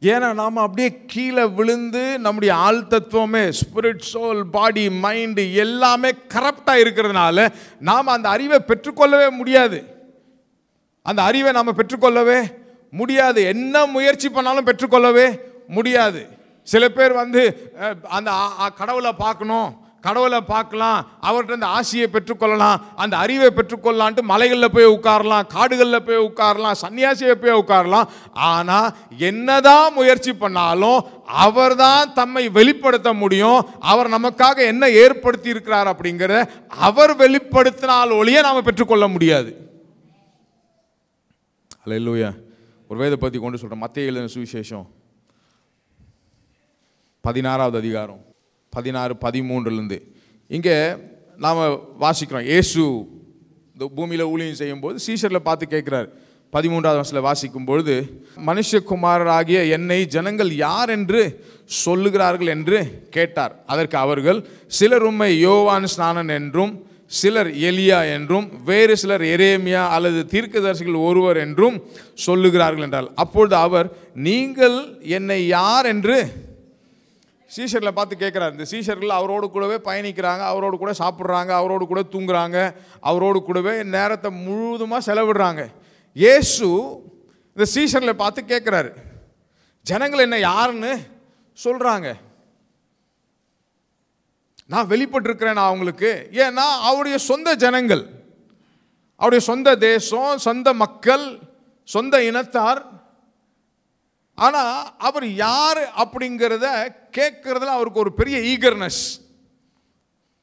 ஏன்னா நாம் அப்படியே கீழே விழுந்து நம்முடைய ஆள் தத்துவமே, ஸ்பிரிட், சோல், பாடி, மைண்டு எல்லாமே கரப்டாக இருக்கிறதுனால நாம் அந்த அறிவை பெற்றுக்கொள்ளவே முடியாது. அந்த அறிவை நாம் பெற்றுக்கொள்ளவே முடியாது. என்ன முயற்சி பண்ணாலும் பெற்றுக்கொள்ளவே முடியாது. சில பேர் வந்து அந்த கடவுளை பார்க்கணும், கடவுளை பார்க்கலாம், அவர்கிட்ட அந்த ஆசையை பெற்றுக்கொள்ளலாம், அந்த அறிவை பெற்றுக்கொள்ளலான்ட்டு மலைகளில் போய் உட்காரலாம், காடுகளில் போய் உட்காரலாம், சன்னியாசியை போய் உட்காரலாம். ஆனால் என்னதான் முயற்சி பண்ணாலும் அவர் தான் தம்மை வெளிப்படுத்த முடியும். அவர் நமக்காக என்ன ஏற்படுத்தி இருக்கிறார் அப்படிங்கிற அவர் வெளிப்படுத்தினால் ஒழிய நாம் பெற்றுக்கொள்ள முடியாது. அல்லேலூயா. ஒரு வேத பற்றி கொண்டு சொல்கிறேன். மத்தேயு எழுதின சுவிசேஷம் 16வது அதிகாரம் 16-13 இங்கே நாம் வாசிக்கிறோம். இயேசு இந்த பூமியில் ஊழியம் செய்யும்போது சீஷரில் பார்த்து கேட்குறார். 13வது வசனத்தில் வாசிக்கும் பொழுது, மனுஷகுமாரராகிய என்னை ஜனங்கள் யார் என்று சொல்லுகிறார்கள் என்று கேட்டார். அதற்கு அவர்கள், சிலர் உம்மை யோவான் ஸ்நானன் என்றும், சிலர் எலியா என்றும், வேறு சிலர் எரேமியா அல்லது தீர்க்கதரிசிகள் ஒருவர் என்றும் சொல்லுகிறார்கள் என்றால். அப்பொழுது அவர், நீங்கள் என்னை யார் என்று சீஷரில் பார்த்து கேட்குறாரு. இந்த சீஷர்கள் அவரோடு கூடவே பயணிக்கிறாங்க, அவரோடு கூட சாப்பிட்றாங்க, அவரோடு கூட தூங்குறாங்க, அவரோடு கூடவே நேரத்தை முழுவதுமாக செலவிடுறாங்க. இயேசு இந்த சீஷரில் பார்த்து கேட்குறாரு, ஜனங்கள் என்ன யாருன்னு சொல்கிறாங்க? நான் வெளிப்பட்டிருக்கிறேன் அவங்களுக்கு. ஏன்னா அவருடைய சொந்த ஜனங்கள், அவருடைய சொந்த தேசம், சொந்த மக்கள், சொந்த இனத்தார். ஆனால் அவர் யார் அப்படிங்கிறத கேட்கறதுல அவருக்கு ஒரு பெரிய ஈகர்னஸ்.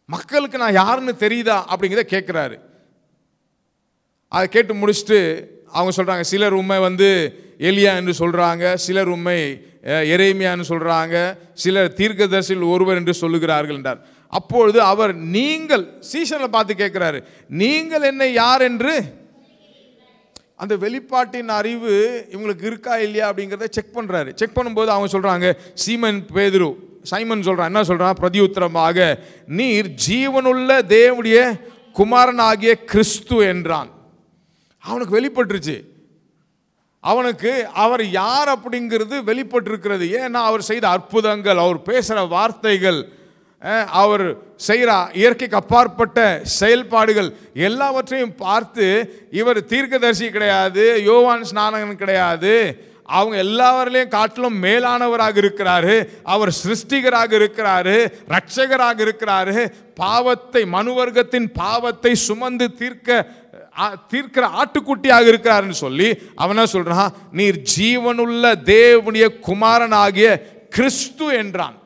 மக்களுக்கு நான் யாருன்னு தெரியுதா அப்படிங்கிறத கேட்குறாரு. அதை கேட்டு முடிச்சுட்டு அவங்க சொல்கிறாங்க, சிலர் உண்மை வந்து எலியா என்று சொல்கிறாங்க, சிலர் உண்மை எரேமியான்னு சொல்கிறாங்க, சிலர் தீர்க்கதரிசியில் ஒருவர் என்று சொல்லுகிறார்கள் என்றார். அப்பொழுது அவர், நீங்கள் சீஷனை பார்த்து கேட்குறாரு, நீங்கள் என்னை யார் என்று. அந்த வெளிப்பாட்டின் அறிவு இவங்களுக்கு இருக்கா இல்லையா அப்படிங்கிறத செக் பண்ணுறாரு. செக் பண்ணும்போது அவங்க சொல்கிறாங்க, சைமன் சொல்கிறான், என்ன சொல்கிறான்? பிரதியுத்தரமாக, நீர் ஜீவனுள்ள தேவனுடைய குமாரன் ஆகிய கிறிஸ்து என்றான். அவனுக்கு வெளிப்பட்டுருச்சு. அவனுக்கு அவர் யார் அப்படிங்கிறது வெளிப்பட்டிருக்கிறது. ஏன்னா அவர் செய்த அற்புதங்கள், அவர் பேசுகிற வார்த்தைகள், அவர் செய்கிற இயற்கைக்கு அப்பாற்பட்ட செயல்பாடுகள் எல்லாவற்றையும் பார்த்து இவர் தீர்க்கதரிசி கிடையாது, யோவான் ஸ்நானகன் கிடையாது, அவங்க எல்லாவரிலையும் காட்டிலும் மேலானவராக இருக்கிறாரு, அவர் சிருஷ்டிகராக இருக்கிறாரு, ரட்சகராக இருக்கிறாரு, பாவத்தை, மனுவர்க்கத்தின் பாவத்தை சுமந்து தீர்க்கிற ஆட்டுக்குட்டியாக இருக்கிறாருன்னு சொல்லி அவனா சொல்றான், நீர் ஜீவனுள்ள தேவனுடைய குமாரனாகிய கிறிஸ்து என்றான்.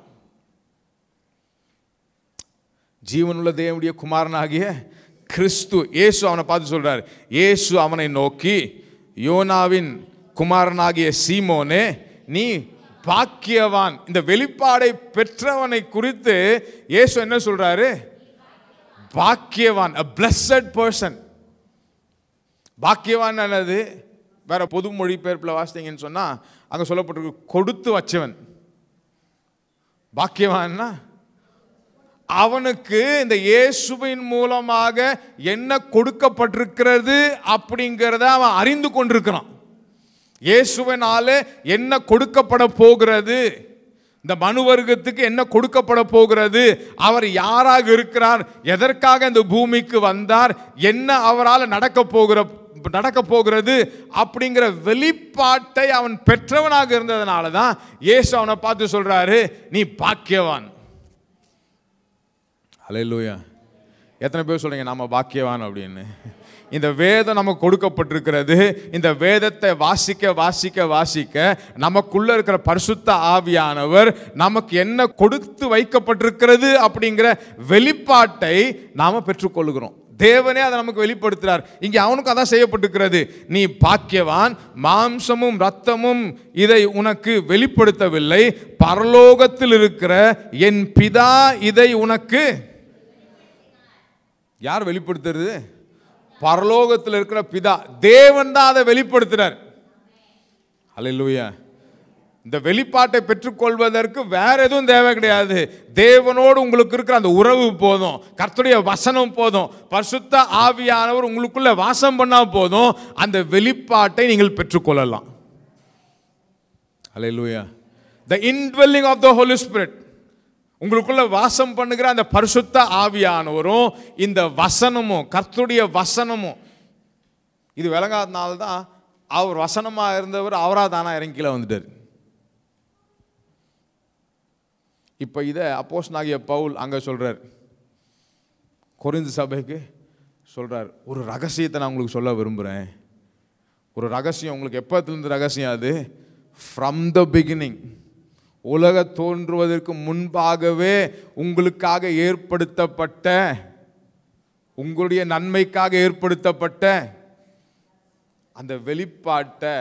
ஜீவனுள்ள தேவனுடைய குமாரனாகிய கிறிஸ்து. இயேசு அவனை பார்த்து சொல்றாரு. இயேசு அவனை நோக்கி, யோனாவின் குமாரனாகிய சீமோனே, நீ பாக்கியவான். இந்த வெளிப்பாடை பெற்றவனை குறித்து இயேசு என்ன சொல்றாரு? பாக்கியவான், a blessed person. பாக்கியவான் என்னது? வேற பொது மொழிபெயர்ப்பில் வாசித்தீங்கன்னு சொன்னா அங்க சொல்லப்பட்டிருக்கு, கொடுத்து வச்சவன். பாக்கியவான்னா அவனுக்கு இந்த இயேசுவின் மூலமாக என்ன கொடுக்கப்பட்டிருக்கிறது அப்படிங்கிறத அவன் அறிந்து கொண்டிருக்கிறான். இயேசுவினாலே என்ன கொடுக்கப்பட போகிறது, இந்த மனுவர்க்கத்துக்கு என்ன கொடுக்கப்பட போகிறது, அவர் யாராக இருக்கிறார், எதற்காக இந்த பூமிக்கு வந்தார், என்ன அவரால் நடக்க போகிறது அப்படிங்கிற வெளிப்பாட்டை அவன் பெற்றவனாக இருந்ததுனால தான் இயேசு அவனை பார்த்து சொல்றாரு, நீ பாக்கியவான். அல்லேலூயா. எத்தனை பேர் சொல்றீங்க நாம பாக்கியவான் அப்படின்னு? இந்த வேதம் நமக்கு கொடுக்கப்பட்டிருக்கிறது. இந்த வேதத்தை வாசிக்க வாசிக்க வாசிக்க நமக்குள்ள இருக்கிற பரிசுத்த ஆவியானவர் நமக்கு என்ன கொடுத்து வைக்கப்பட்டிருக்கிறது அப்படிங்கிற வெளிப்பாட்டை நாம பெற்றுக்கொள்கிறோம். தேவனே அதை நமக்கு வெளிப்படுத்துறார். இங்கே அவனுக்கு அதான் செய்யப்பட்டிருக்கிறது, நீ பாக்கியவான், மாம்சமும் இரத்தமும் இதை உனக்கு வெளிப்படுத்தவில்லை, பரலோகத்தில் இருக்கிற என் பிதா இதை உனக்கு. யார் வெளிப்படுத்துறது? பரலோகத்தில் இருக்கிற பிதா, தேவன் தான் அதை வெளிப்படுத்துறார். அல்லேலூயா. இந்த வெளிப்பாட்டை பெற்றுக்கொள்வதற்கு வேற எதுவும் தேவை கிடையாது. தேவனோடு உங்களுக்கு இருக்கிற அந்த உறவு போதும், கர்த்தருடைய வசனம் போதும், பரிசுத்த ஆவியானவர் உங்களுக்குள்ள வாசம் பண்ணா போதும், அந்த வெளிப்பாட்டை நீங்கள் பெற்றுக்கொள்ளலாம். ஹல்லேலூயா. The indwelling of the Holy Spirit, உங்களுக்குள்ள வாசம் பண்ணுகிற அந்த பரிசுத்த ஆவியானவரும் இந்த வசனமும், கர்த்தருடைய வசனமும், இது விளங்காதனால தான் அவர் வசனமா இருந்தவர் அவரா தானா இறங்கி கீழே வந்துட்டார். இப்போ இதை அப்போஸ்தலனாகிய பவுல் அங்கே சொல்றார், கொரிந்து சபைக்கு சொல்றார், ஒரு ரகசியத்தை நான் உங்களுக்கு சொல்ல விரும்புகிறேன். ஒரு ரகசியம், உங்களுக்கு எப்போத்திலிருந்து ரகசியம் அது? ஃப்ரம் த பிகினிங், உலக தோன்றுவதற்கு முன்பாகவே உங்களுக்காக ஏற்படுத்தப்பட்ட, உங்களுடைய நன்மைக்காக ஏற்படுத்தப்பட்ட அந்த வெளிப்பாட்டை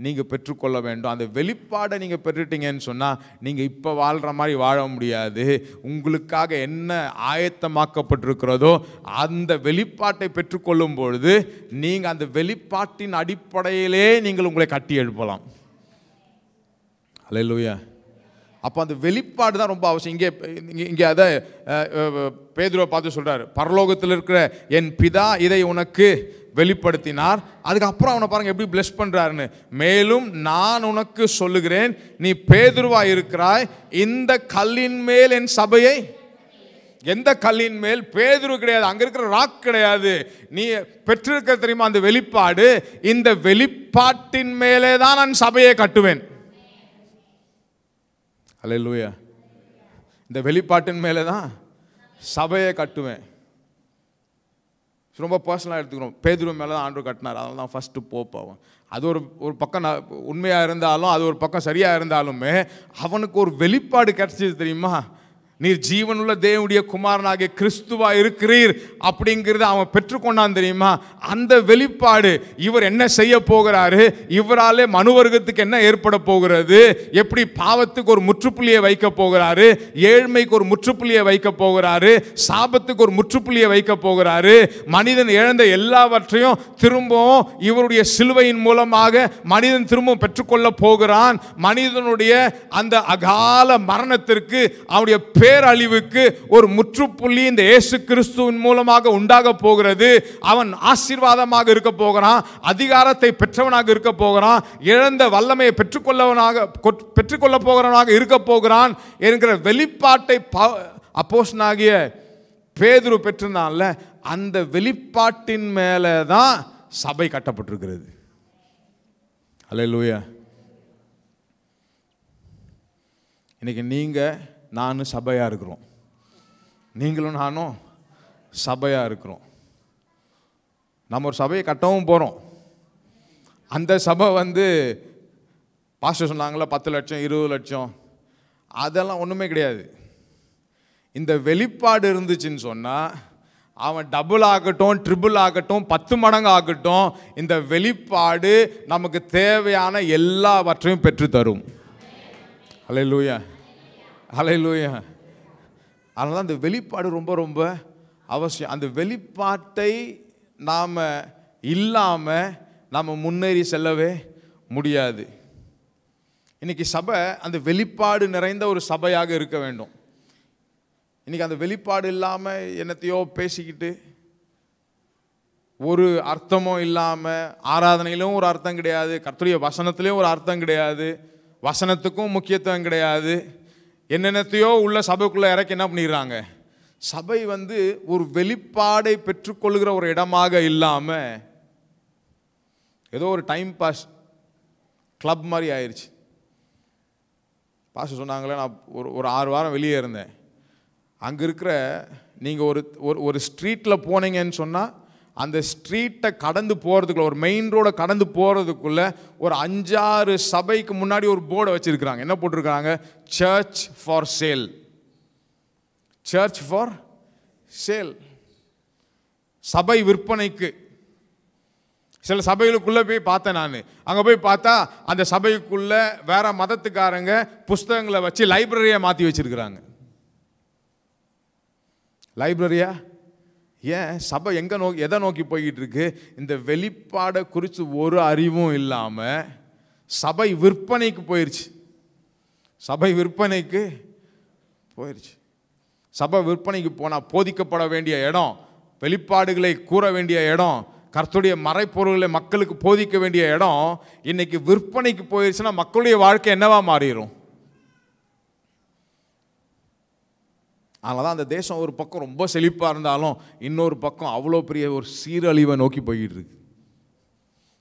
நீங்கள் பெற்றுக்கொள்ள வேண்டும். அந்த வெளிப்பாடை நீங்கள் பெற்றுட்டீங்கன்னு சொன்னால் நீங்கள் இப்போ வாழ்கிற மாதிரி வாழ முடியாது. உங்களுக்காக என்ன ஆயத்தமாக்கப்பட்டிருக்கிறதோ அந்த வெளிப்பாட்டை பெற்றுக்கொள்ளும் பொழுது நீங்கள் அந்த வெளிப்பாட்டின் அடிப்படையிலே நீங்கள் உங்களை கட்டி எழுப்பலாம். அல்லேலூயா. அப்போ அந்த வெளிப்பாடு தான் ரொம்ப அவசியம். இங்கே அதை பேதுருவை பார்த்து சொல்கிறார், பரலோகத்தில் இருக்கிற என் பிதா இதை உனக்கு வெளிப்படுத்தினார். அதுக்கப்புறம் அவனை பாருங்க எப்படி பிளஸ் பண்றாருன்னு, மேலும் நான் உனக்கு சொல்லுகிறேன், நீ பேதுருவா இருக்கிறாய், இந்த கல்லின் மேல் என் சபையை. எந்த கல்லின் மேல்? பேதுரு கிடையாது, அங்க இருக்கிற ராக் கிடையாது, நீ பெற்றிருக்க தெரியுமா அந்த வெளிப்பாடு, இந்த வெளிப்பாட்டின் மேலே தான் நான் சபையை கட்டுவேன். அல்லேலூயா. இந்த வெளிப்பாட்டின் மேலே தான் சபையை கட்டுவேன். ரொம்ப பர்சனலாக எடுத்துக்கிறோம். பேதுரு மேலே தான் ஆண்டவர் கட்டினார், அதனால தான் ஃபஸ்ட்டு போப்பாவும். அது ஒரு பக்கம் உண்மையாக இருந்தாலும், அது ஒரு பக்கம் சரியாக இருந்தாலுமே அவனுக்கு ஒரு வெளிப்பாடு கிடைச்சது தெரியுமா, நீர் ஜீவனுள்ள தேவனுடைய குமாரனாகிய கிறிஸ்துவா இருக்கிறீர் அப்படிங்கிறது அவன் பெற்றுக்கொண்டான் தெரியுமா. அந்த வெளிப்பாடு, இவர் என்ன செய்ய போகிறாரு, இவராலே மனுவர்க்கத்துக்கு என்ன ஏற்பட போகிறது, எப்படி பாவத்துக்கு ஒரு முற்றுப்புள்ளியை வைக்க போகிறாரு, ஏழ்மைக்கு ஒரு முற்றுப்புள்ளியை வைக்க போகிறாரு, சாபத்துக்கு ஒரு முற்றுப்புள்ளியை வைக்க போகிறாரு, மனிதன் இழந்த எல்லாவற்றையும் திரும்பவும் இவருடைய சிலுவையின் மூலமாக மனிதன் திரும்பவும் பெற்றுக்கொள்ள போகிறான். மனிதனுடைய அந்த அகால மரணத்திற்கு, அவனுடைய பேரழிவுக்கு ஒரு முற்றுப்புள்ளி இந்த இயேசு கிறிஸ்துவின் மூலமாக உண்டாக போகிறது. அவன் ஆசீர்வாதமாக இருக்க போகிறான், அதிகாரத்தை பெற்றவனாக இருக்க போகிறான், இழந்த வல்லமையை பெற்றுக்கொள்ள போகிறவனாக இருக்க போகிறான் என்கிற வெளிப்பாட்டை அப்போஸ்தலனாகிய பேதுரு பெற்றிருந்தான்ல, அந்த வெளிப்பாட்டின் மேலே தான் சபை கட்டப்பட்டிருக்கிறது. அல்லேலூயா. இன்னைக்கு நீங்கள் நானும் சபையாக இருக்கிறோம், நீங்களும் நானும் சபையாக இருக்கிறோம். நம்ம ஒரு சபையை கட்டவும் போகிறோம். அந்த சபை பாஸ்டர் சொன்னாங்களா 10 லட்சம் 20 லட்சம், அதெல்லாம் ஒன்றுமே கிடையாது. இந்த வெளிப்பாடு இருந்துச்சுன்னு சொன்னால் அவன் டபுள் ஆகட்டும், ட்ரிபிள் ஆகட்டும், 10 மடங்கு ஆகட்டும், இந்த வெளிப்பாடு நமக்கு தேவையான எல்லாவற்றையும் பெற்றுத்தரும். அல்லேலூயா, அல்லேலூயா. அதனால தான் அந்த வெளிப்பாடு ரொம்ப ரொம்ப அவசியம். அந்த வெளிப்பாட்டை நாம் இல்லாமல் நாம் முன்னேறி செல்லவே முடியாது. இன்னைக்கு சபை அந்த வெளிப்பாடு நிறைந்த ஒரு சபையாக இருக்க வேண்டும். இன்னைக்கு அந்த வெளிப்பாடு இல்லாமல் என்னத்தையோ பேசிக்கிட்டு, ஒரு அர்த்தமும் இல்லாமல், ஆராதனையிலும் ஒரு அர்த்தம் கிடையாது, கர்த்தருடைய வசனத்திலையும் ஒரு அர்த்தம் கிடையாது, வசனத்துக்கும் முக்கியத்துவம் கிடையாது, என்னென்னத்தையோ உள்ள சபைக்குள்ளே இறக்கி என்ன பண்ணிடுறாங்க, சபை ஒரு வெளிப்பாடை பெற்றுக்கொள்கிற ஒரு இடமாக இல்லாமல் ஏதோ ஒரு டைம் பாஸ் கிளப் மாதிரி ஆயிடுச்சு. பாஸ் சொன்னாங்களே, நான் ஒரு 6 வாரம் வெளியே இருந்தேன். அங்கே இருக்கிற நீங்கள் ஒரு ஸ்ட்ரீட்டில் போனீங்கன்னு சொன்னால், அந்த ஸ்ட்ரீட்டை கடந்து போகிறதுக்குள்ள, ஒரு மெயின் ரோடை கடந்து போகிறதுக்குள்ள ஒரு 5-6 சபைக்கு முன்னாடி ஒரு போர்டை வச்சுருக்கிறாங்க. என்ன போட்டிருக்கிறாங்க? Church for sale. Church for sale, சபை விற்பனைக்கு. சில சபைகளுக்குள்ளே போய் பார்த்தேன் நான். அங்கே போய் பார்த்தா அந்த சபைக்குள்ளே வேற மதத்துக்காரங்க புஸ்தகங்களை வச்சு லைப்ரரியை மாற்றி வச்சுருக்கிறாங்க. லைப்ரரியா? ஏன்? சபை எதை நோக்கி போய்கிட்டு இருக்கு? இந்த வெளிப்பாடை குறித்து ஒரு அறிவும் இல்லாமல் சபை விற்பனைக்கு போயிடுச்சு. சபை விற்பனைக்கு போயிடுச்சு. சபை விற்பனைக்கு போனால் போதிக்கப்பட வேண்டிய இடம், வெளிப்பாடுகளை கூற வேண்டிய இடம், கர்த்தருடைய மறைப்பொருள்களை மக்களுக்கு போதிக்க வேண்டிய இடம் இன்னைக்கு விற்பனைக்கு போயிடுச்சுன்னா மக்களுடைய வாழ்க்கை என்னவா மாறிடும்? அதனால தான் அந்த தேசம் ஒரு பக்கம் ரொம்ப செழிப்பாக இருந்தாலும் இன்னொரு பக்கம் அவ்வளோ பெரிய ஒரு சீரழிவை நோக்கி போய்கிட்டு இருக்கு.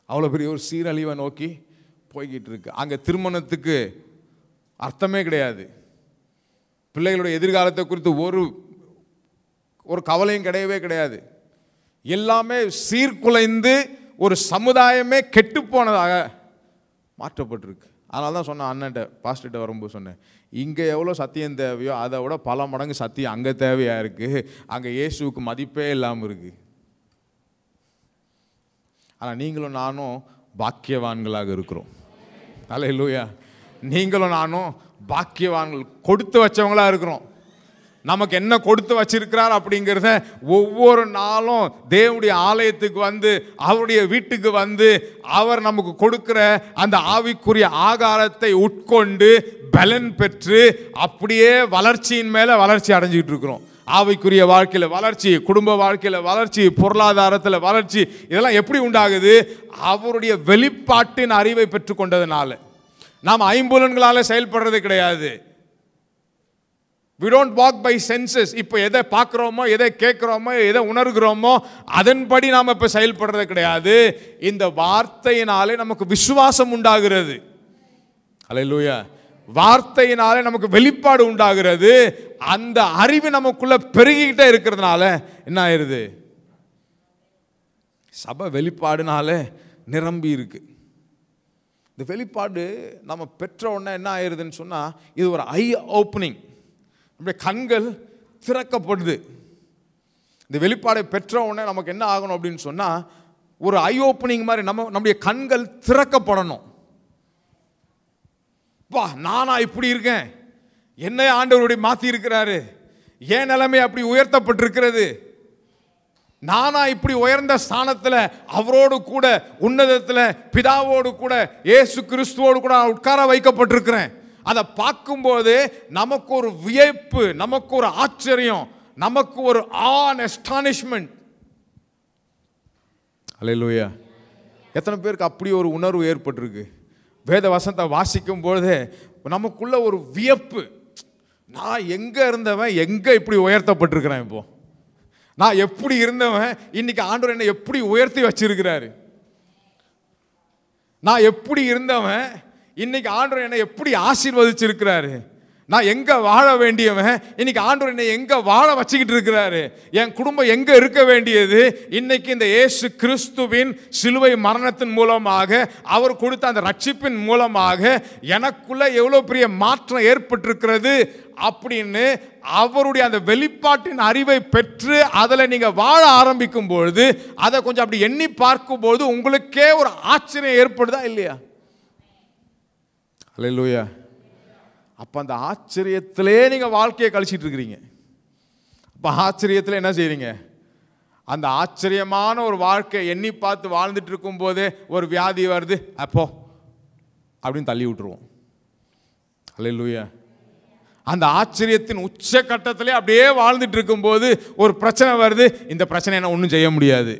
அவ்வளோ பெரிய ஒரு சீரழிவை நோக்கி போய்கிட்டு இருக்கு. அங்கே திருமணத்துக்கு அர்த்தமே கிடையாது. பிள்ளைகளுடைய எதிர்காலத்தை குறித்து ஒரு கவலையும் கிடையவே கிடையாது. எல்லாமே சீர்குலைந்து ஒரு சமுதாயமே கெட்டு போனதாக மாற்றப்பட்டிருக்கு. அதனால தான் சொன்னேன், அண்ணன்ட்ட பாஸ்டர்கிட்ட வரும்போது சொன்னேன், இங்கே எவ்வளோ சத்தியம் தேவையோ அதை விட பல மடங்கு சத்தியம் அங்கே தேவையாக இருக்குது. அங்கே இயேசுவுக்கு மதிப்பே இல்லாமல் இருக்குது. ஆனால் நீங்களும் நானும் பாக்கியவான்களாக இருக்கிறோம். அல்லேலூயா. நீங்களும் நானும் பாக்கியவான்கள், கொடுத்து வச்சவங்களா இருக்கிறோம். நமக்கு என்ன கொடுத்து வச்சிருக்கிறார் அப்படிங்கிறத ஒவ்வொரு நாளும் தேவனுடைய ஆலயத்துக்கு வந்து, அவருடைய வீட்டுக்கு வந்து, அவர் நமக்கு கொடுக்கிற அந்த ஆவிக்குரிய ஆகாரத்தை உட்கொண்டு பலன் பெற்று அப்படியே வளர்ச்சியின் மேலே வளர்ச்சி அடைஞ்சிட்டு இருக்கிறோம். ஆவிக்குரிய வாழ்க்கையில் வளர்ச்சி, குடும்ப வாழ்க்கையில் வளர்ச்சி, பொருளாதாரத்தில் வளர்ச்சி, இதெல்லாம் எப்படி உண்டாகுது? அவருடைய வெளிப்பாட்டின் அறிவை பெற்றுக்கொண்டதுனால. நாம் ஐம்புலன்களால் செயல்படுறது கிடையாது. We don't walk by senses. இப்போ எதை பார்க்குறோமோ, எதை கேட்குறோமோ, எதை உணர்கிறோமோ அதன்படி நாம் இப்போ செயல்படுறது கிடையாது. இந்த வார்த்தையினாலே நமக்கு விசுவாசம் உண்டாகிறது. அல்லேலூயா. வார்த்தையினாலே நமக்கு வெளிப்பாடு உண்டாகிறது. அந்த அறிவு நமக்குள்ள பெருகிக்கிட்டே இருக்கிறதுனால என்ன ஆயிருது? சபை வெளிப்பாடுனால நிரம்பி இருக்கு. இந்த வெளிப்பாடு நம்ம பெற்ற உடனே என்ன ஆயிருதுன்னு சொன்னால், இது ஒரு ஐ ஓப்பனிங். நம்முடைய கண்கள் திறக்கப்படுது. இந்த வெளிப்பாடை பெற்ற உடனே நமக்கு என்ன ஆகணும் அப்படின்னு சொன்னால், ஒரு ஐ ஓப்பனிங் மாதிரி நம்முடைய கண்கள் திறக்கப்படணும். வா, நானா இப்படி இருக்கேன், என்னை ஆண்டவருடைய மாற்றி இருக்கிறாரு, ஏன் நிலைமை அப்படி உயர்த்தப்பட்டிருக்கிறது, நானா இப்படி உயர்ந்த ஸ்தானத்தில் அவரோடு கூட உன்னதத்தில் பிதாவோடு கூட இயேசு கிறிஸ்துவோடு கூட உட்கார வைக்கப்பட்டிருக்கிறேன். அதை பார்க்கும்போது நமக்கு ஒரு வியப்பு, நமக்கு ஒரு ஆச்சரியம், நமக்கு ஒரு அஸ்டானிஷ்மெண்ட். அல்லேலூயா. எத்தனை பேருக்கு அப்படி ஒரு உணர்வு ஏற்பட்டிருக்கு? வேத வசனத்தை வாசிக்கும் பொழுது நமக்குள்ள ஒரு வியப்பு. நான் எங்க இருந்தவன் எங்க இப்படி உயர்த்தப்பட்டிருக்கிறேன், இப்போ நான் எப்படி இருந்தவன் இன்னைக்கு ஆண்டவர் என்னை எப்படி உயர்த்தி வச்சிருக்கிறாரு, நான் எப்படி இருந்தவன் இன்னைக்கு ஆண்டவர் என்னை எப்படி ஆசீர்வதிச்சிருக்கிறாரு, நான் எங்க வாழ வேண்டியவன் இன்னைக்கு ஆண்டவர் என்னை எங்க வாழ வச்சுக்கிட்டு இருக்கிறாரு, என் குடும்பம் எங்க இருக்க வேண்டியது இன்னைக்கு இந்த இயேசு கிறிஸ்துவின் சிலுவை மரணத்தின் மூலமாக, அவர் கொடுத்த அந்த ரட்சிப்பின் மூலமாக எனக்குள்ள எவ்வளவு பெரிய மாற்றம் ஏற்பட்டிருக்கிறது அப்படின்னு அவருடைய அந்த வெளிப்பாட்டின் அறிவை பெற்று அதில் நீங்க வாழ ஆரம்பிக்கும் பொழுது, அதை கொஞ்சம் அப்படி எண்ணி பார்க்கும் பொழுது உங்களுக்கே ஒரு ஆச்சரியம் ஏற்படுதா இல்லையா? அல்லேலூயா. அப்ப அந்த ஆச்சரியத்திலே நீங்க வாழ்க்கையை கழிச்சிட்டு இருக்கிறீங்க. அப்ப ஆச்சரியத்தில் என்ன செய்றீங்க? அந்த ஆச்சரியமான ஒரு வாழ்க்கை எண்ணி பார்த்து வாழ்ந்துட்டு இருக்கும் போதே ஒரு வியாதி வருது, அப்போ அப்படின்னு தள்ளி விட்டுருவோம். அல்லேலூயா. அந்த ஆச்சரியத்தின் உச்சகட்டத்திலே அப்படியே வாழ்ந்துட்டு இருக்கும் போது ஒரு பிரச்சனை வருது, இந்த பிரச்சனை என்ன ஒன்றும் செய்ய முடியாது.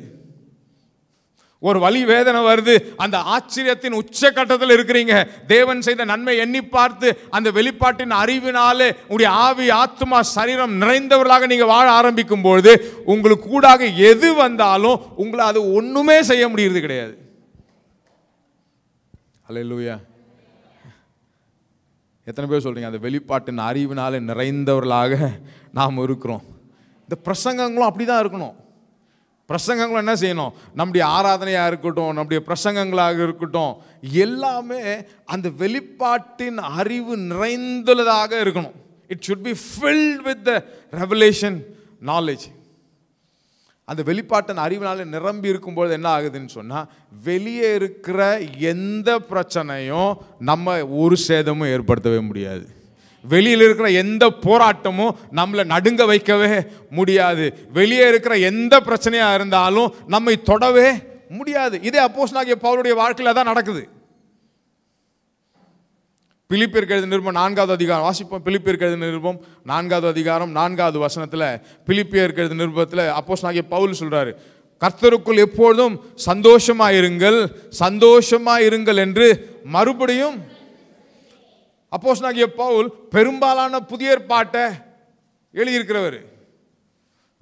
ஒரு வலி வேதனை வருது, அந்த ஆச்சரியத்தின் உச்சகட்டத்தில் இருக்கிறீங்க. தேவன் செய்த நன்மை எண்ணி பார்த்து அந்த வெளிப்பாட்டின் அறிவினாலே உங்களுடைய ஆவி ஆத்மா சரீரம் நிறைந்தவர்களாக நீங்க வாழ ஆரம்பிக்கும் பொழுது உங்களுக்கு கூடாக எது வந்தாலும் உங்களை அது ஒண்ணுமே செய்ய முடியறது கிடையாது. அல்லேலூயா. எத்தனை பேர் சொல்றீங்க அந்த வெளிப்பாட்டின் அறிவினாலே நிறைந்தவர்களாக நாம் இருக்கிறோம்? இந்த பிரசங்கங்களும் அப்படிதான் இருக்கணும். பிரசங்கங்களும் என்ன செய்யணும்? நம்முடைய ஆராதனையாக இருக்கட்டும், நம்முடைய பிரசங்கங்களாக இருக்கட்டும், எல்லாமே அந்த வெளிப்பாட்டின் அறிவு நிறைந்துள்ளதாக இருக்கணும். It should be filled with the revelation knowledge. அந்த வெளிப்பாட்டின் அறிவினால நிரம்பி இருக்கும்போது என்ன ஆகுதுன்னு சொன்னால், வெளியே இருக்கிற எந்த பிரச்சனையும் நம்ம ஒரு சேதமும் ஏற்படுத்தவே முடியாது. வெளியில் இருக்கிற எந்த போராட்டமும் நம்மளை நடுங்க வைக்கவே முடியாது. வெளியே இருக்கிற எந்த பிரச்சனையா இருந்தாலும் நம்மை தொடவே முடியாது. இதே அப்போஸ்தலனாகிய பவுலுடைய வாழ்க்கையில தான் நடக்குது. பிலிப்பியருக்கு எழுதின நிருபம் 4வது அதிகாரம் வாசிப்போம். பிலிப்பியருக்கு எழுதின நிருபம் 4வது அதிகாரம் 4வது வசனத்தில், பிலிப்பியருக்கு எழுதின நிருபத்தில் அப்போஸ்தலனாகிய பவுல் சொல்றாரு, கர்த்தருக்குள் எப்பொழுதும் சந்தோஷமாயிருங்கள், சந்தோஷமாயிருங்கள் என்று மறுபடியும். அப்போஸ்தலனாகிய பவுல் பெரும்பாலான புதிய ஏற்பாட்டை எழுதியிருக்கிறவர்.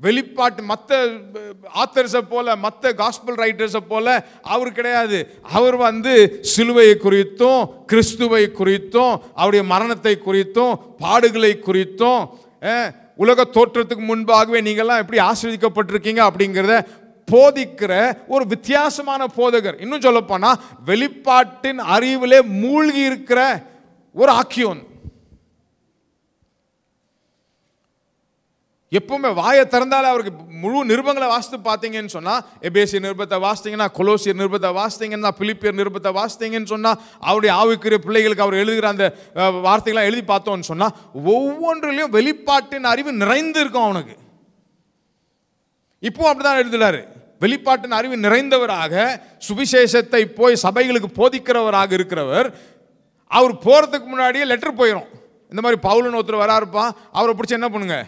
வெளிப்பாட்டு மற்ற ஆத்தர்ஸை போல, மற்ற காஸ்பல் ரைட்டர்ஸை போல அவர் கிடையாது. அவர் சிலுவையை குறித்தும், கிறிஸ்துவை குறித்தும், அவருடைய மரணத்தை குறித்தும், பாடுகளை குறித்தும், உலக தோற்றத்துக்கு முன்பாகவே நீங்கள்லாம் எப்படி ஆசீர்வதிக்கப்பட்டிருக்கீங்க அப்படிங்கிறத போதிக்கிற ஒரு வித்தியாசமான போதகர். இன்னும் சொல்ல போனா வெளிப்பாட்டின் அறிவிலே மூழ்கி இருக்கிற ஒரு ஆக்கியோன். எப்பவுமே வாயை திறந்தாலே அவருக்கு முழு நிருபங்களை வாசித்து பார்த்தீங்கன்னு சொன்னா, எபேசிய நிருபத்தை வாசித்தீங்கன்னா, கொலோசியர் நிருபத்தை வாசித்தீங்கன்னா, பிலிப்பியர் நிருபத்தை வாசித்தீங்கன்னு சொன்னா, அவருடைய ஆவிக்குரிய பிள்ளைகளுக்கு அவர் எழுதுகிற அந்த வார்த்தைகள்லாம் எழுதி பார்த்தோம்னு சொன்னா, ஒவ்வொன்றிலையும் வெளிப்பாட்டின் அறிவு நிறைந்து இருக்கும் அவனுக்கு. இப்போ அப்படிதான் எழுதுறாரு. வெளிப்பாட்டின் அறிவு நிறைந்தவராக சுவிசேஷத்தை போய் சபைகளுக்கு போதிக்கிறவராக இருக்கிறவர். அவர் போறதுக்கு முன்னாடியே லெட்டர் போயிடும். இந்த மாதிரி பவுலுன்னு ஒருத்தர் வராருப்பா, அவரை பிடிச்சி என்ன பண்ணுங்க,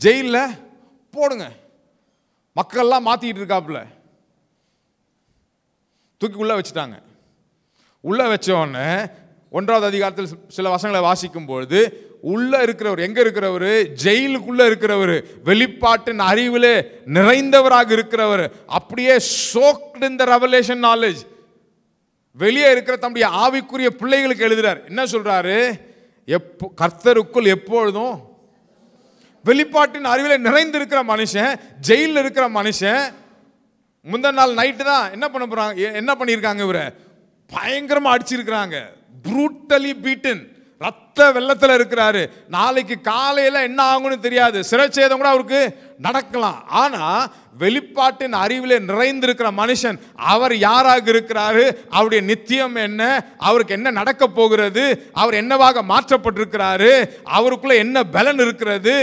ஜெயிலில் போடுங்க. மக்கள்லாம் மாத்திட்டு இருக்காப்புல, தூக்கி உள்ள வச்சுட்டாங்க. உள்ள வச்ச உடனே 1வது அதிகாரத்தில் சில வசனங்களை வாசிக்கும் பொழுது, உள்ள இருக்கிறவர் எங்க இருக்கிறவர், ஜெயிலுக்குள்ள இருக்கிறவர், வெளிப்பாட்டின் அறிவிலே நிறைந்தவராக இருக்கிறவர், அப்படியே soaked in the revelation knowledge, வெளியே இருக்கிற தம்முடைய ஆவிக்குரிய பிள்ளைகளுக்கு எழுதுறார். என்ன சொல்றாரு, கர்த்தருக்குள் எப்பொழுதும் வெளிப்பாட்டின் அறிவிலே நிறைந்திருக்கிற மனுஷன், ஜெயிலில் இருக்கிற மனுஷன், முந்தின நாள் நைட்டு தான் என்ன பண்ணியிருக்காங்க, இவரை பயங்கரமா அடிச்சிருக்கிறாங்க, ப்ரூட்டலி பீட்டன், ரத்த வெள்ளத்தில் இருக்கிறாரு. நாளைக்கு காலையில் என்ன ஆகும்னு தெரியாது, சிறைச்சேதம் கூட அவருக்கு நடக்கலாம். ஆனா வெளிப்பாட்டின் அறிவிலே நிறைந்திருக்கிற மனுஷன், அவர் யாராக இருக்கிறாரு, அவருடைய நித்தியம் என்ன, அவருக்கு என்ன நடக்க போகிறது, அவர் என்னவாக மாற்றப்பட்டிருக்கிறாரு, அவருக்குள்ள என்ன பலன் இருக்கிறது,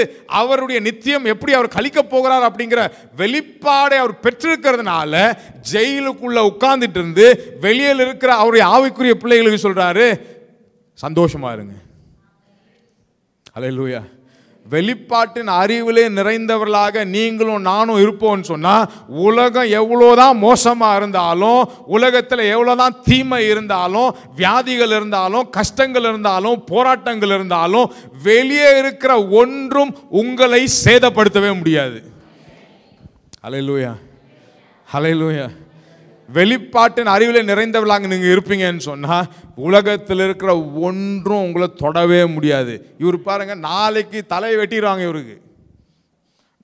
அவருடைய நித்தியம் எப்படி அவர் கழிக்க போகிறார் அப்படிங்கிற வெளிப்பாடை அவர் பெற்றிருக்கிறதுனால ஜெயிலுக்குள்ள உட்கார்ந்துட்டு இருந்து வெளியில் இருக்கிற அவருடைய ஆவிக்குரிய பிள்ளைகளுக்கு சொல்றாரு, சந்தோஷமா இருங்க. அல்லேலூயா. வெளிப்பாட்டின் அறிவிலே நிறைந்தவர்களாக நீங்களும் நானும் இருப்போம்னு சொன்னா, உலகம் எவ்வளோதான் மோசமா இருந்தாலும், உலகத்தில் எவ்வளோதான் தீமை இருந்தாலும், வியாதிகள் இருந்தாலும், கஷ்டங்கள் இருந்தாலும், போராட்டங்கள் இருந்தாலும், வெளியே இருக்கிற ஒன்றும் உங்களை சேதப்படுத்தவே முடியாது. அல்லேலூயா, அல்லேலூயா. வெளிப்பாட்டின் அறிவிலே நிறைந்தவர்களாக நீங்கள் இருப்பீங்கன்னு சொன்னால், உலகத்தில் இருக்கிற ஒன்றும் உங்களை தொடவே முடியாது. இவர் பாருங்க, நாளைக்கு தலையை வெட்டிடுவாங்க. இவருக்கு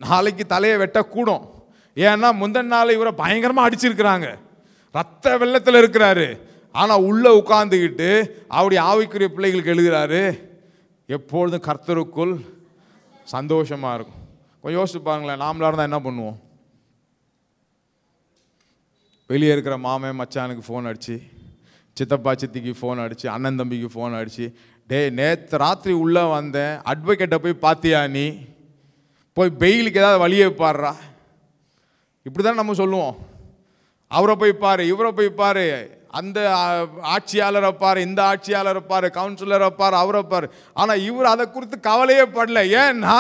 நாளைக்கு தலையை வெட்டக்கூடும். ஏன்னா முந்தின நாள் இவரை பயங்கரமாக அடிச்சிருக்கிறாங்க, ரத்த வெள்ளத்தில் இருக்கிறாரு. ஆனால் உள்ளே உட்கார்ந்துக்கிட்டு அவருடைய ஆவிக்குரிய பிள்ளைகளுக்கு எழுதுகிறாரு, எப்பொழுதும் கர்த்தருக்குள் சந்தோஷமாக இருக்கும். கொஞ்சம் யோசிச்சு பாருங்களேன், நாமளாக இருந்தால் என்ன பண்ணுவோம்? வெளியே இருக்கிற மாமன் மச்சானுக்கு ஃபோன் அடிச்சு, சித்தப்பா சித்திக்கு ஃபோன் அடிச்சு, அண்ணன் தம்பிக்கு ஃபோன் அடிச்சு, டே நேற்று ராத்திரி உள்ளே வந்தேன், அட்வொகேட்டை போய் பார்த்தியா, நீ போய் பெயிலுக்கு ஏதாவது வழியை பாடுறா, இப்படி தான் நம்ம சொல்லுவோம். அவரை போய் பாரு, இவரை போய் பாரு, அந்த ஆட்சியாளரை பாரு, இந்த ஆட்சியாளரை பாரு, கவுன்சிலரை பாரு, அவரை பாரு. ஆனால் இவர் அதை குறித்து கவலையே படல. ஏன்னா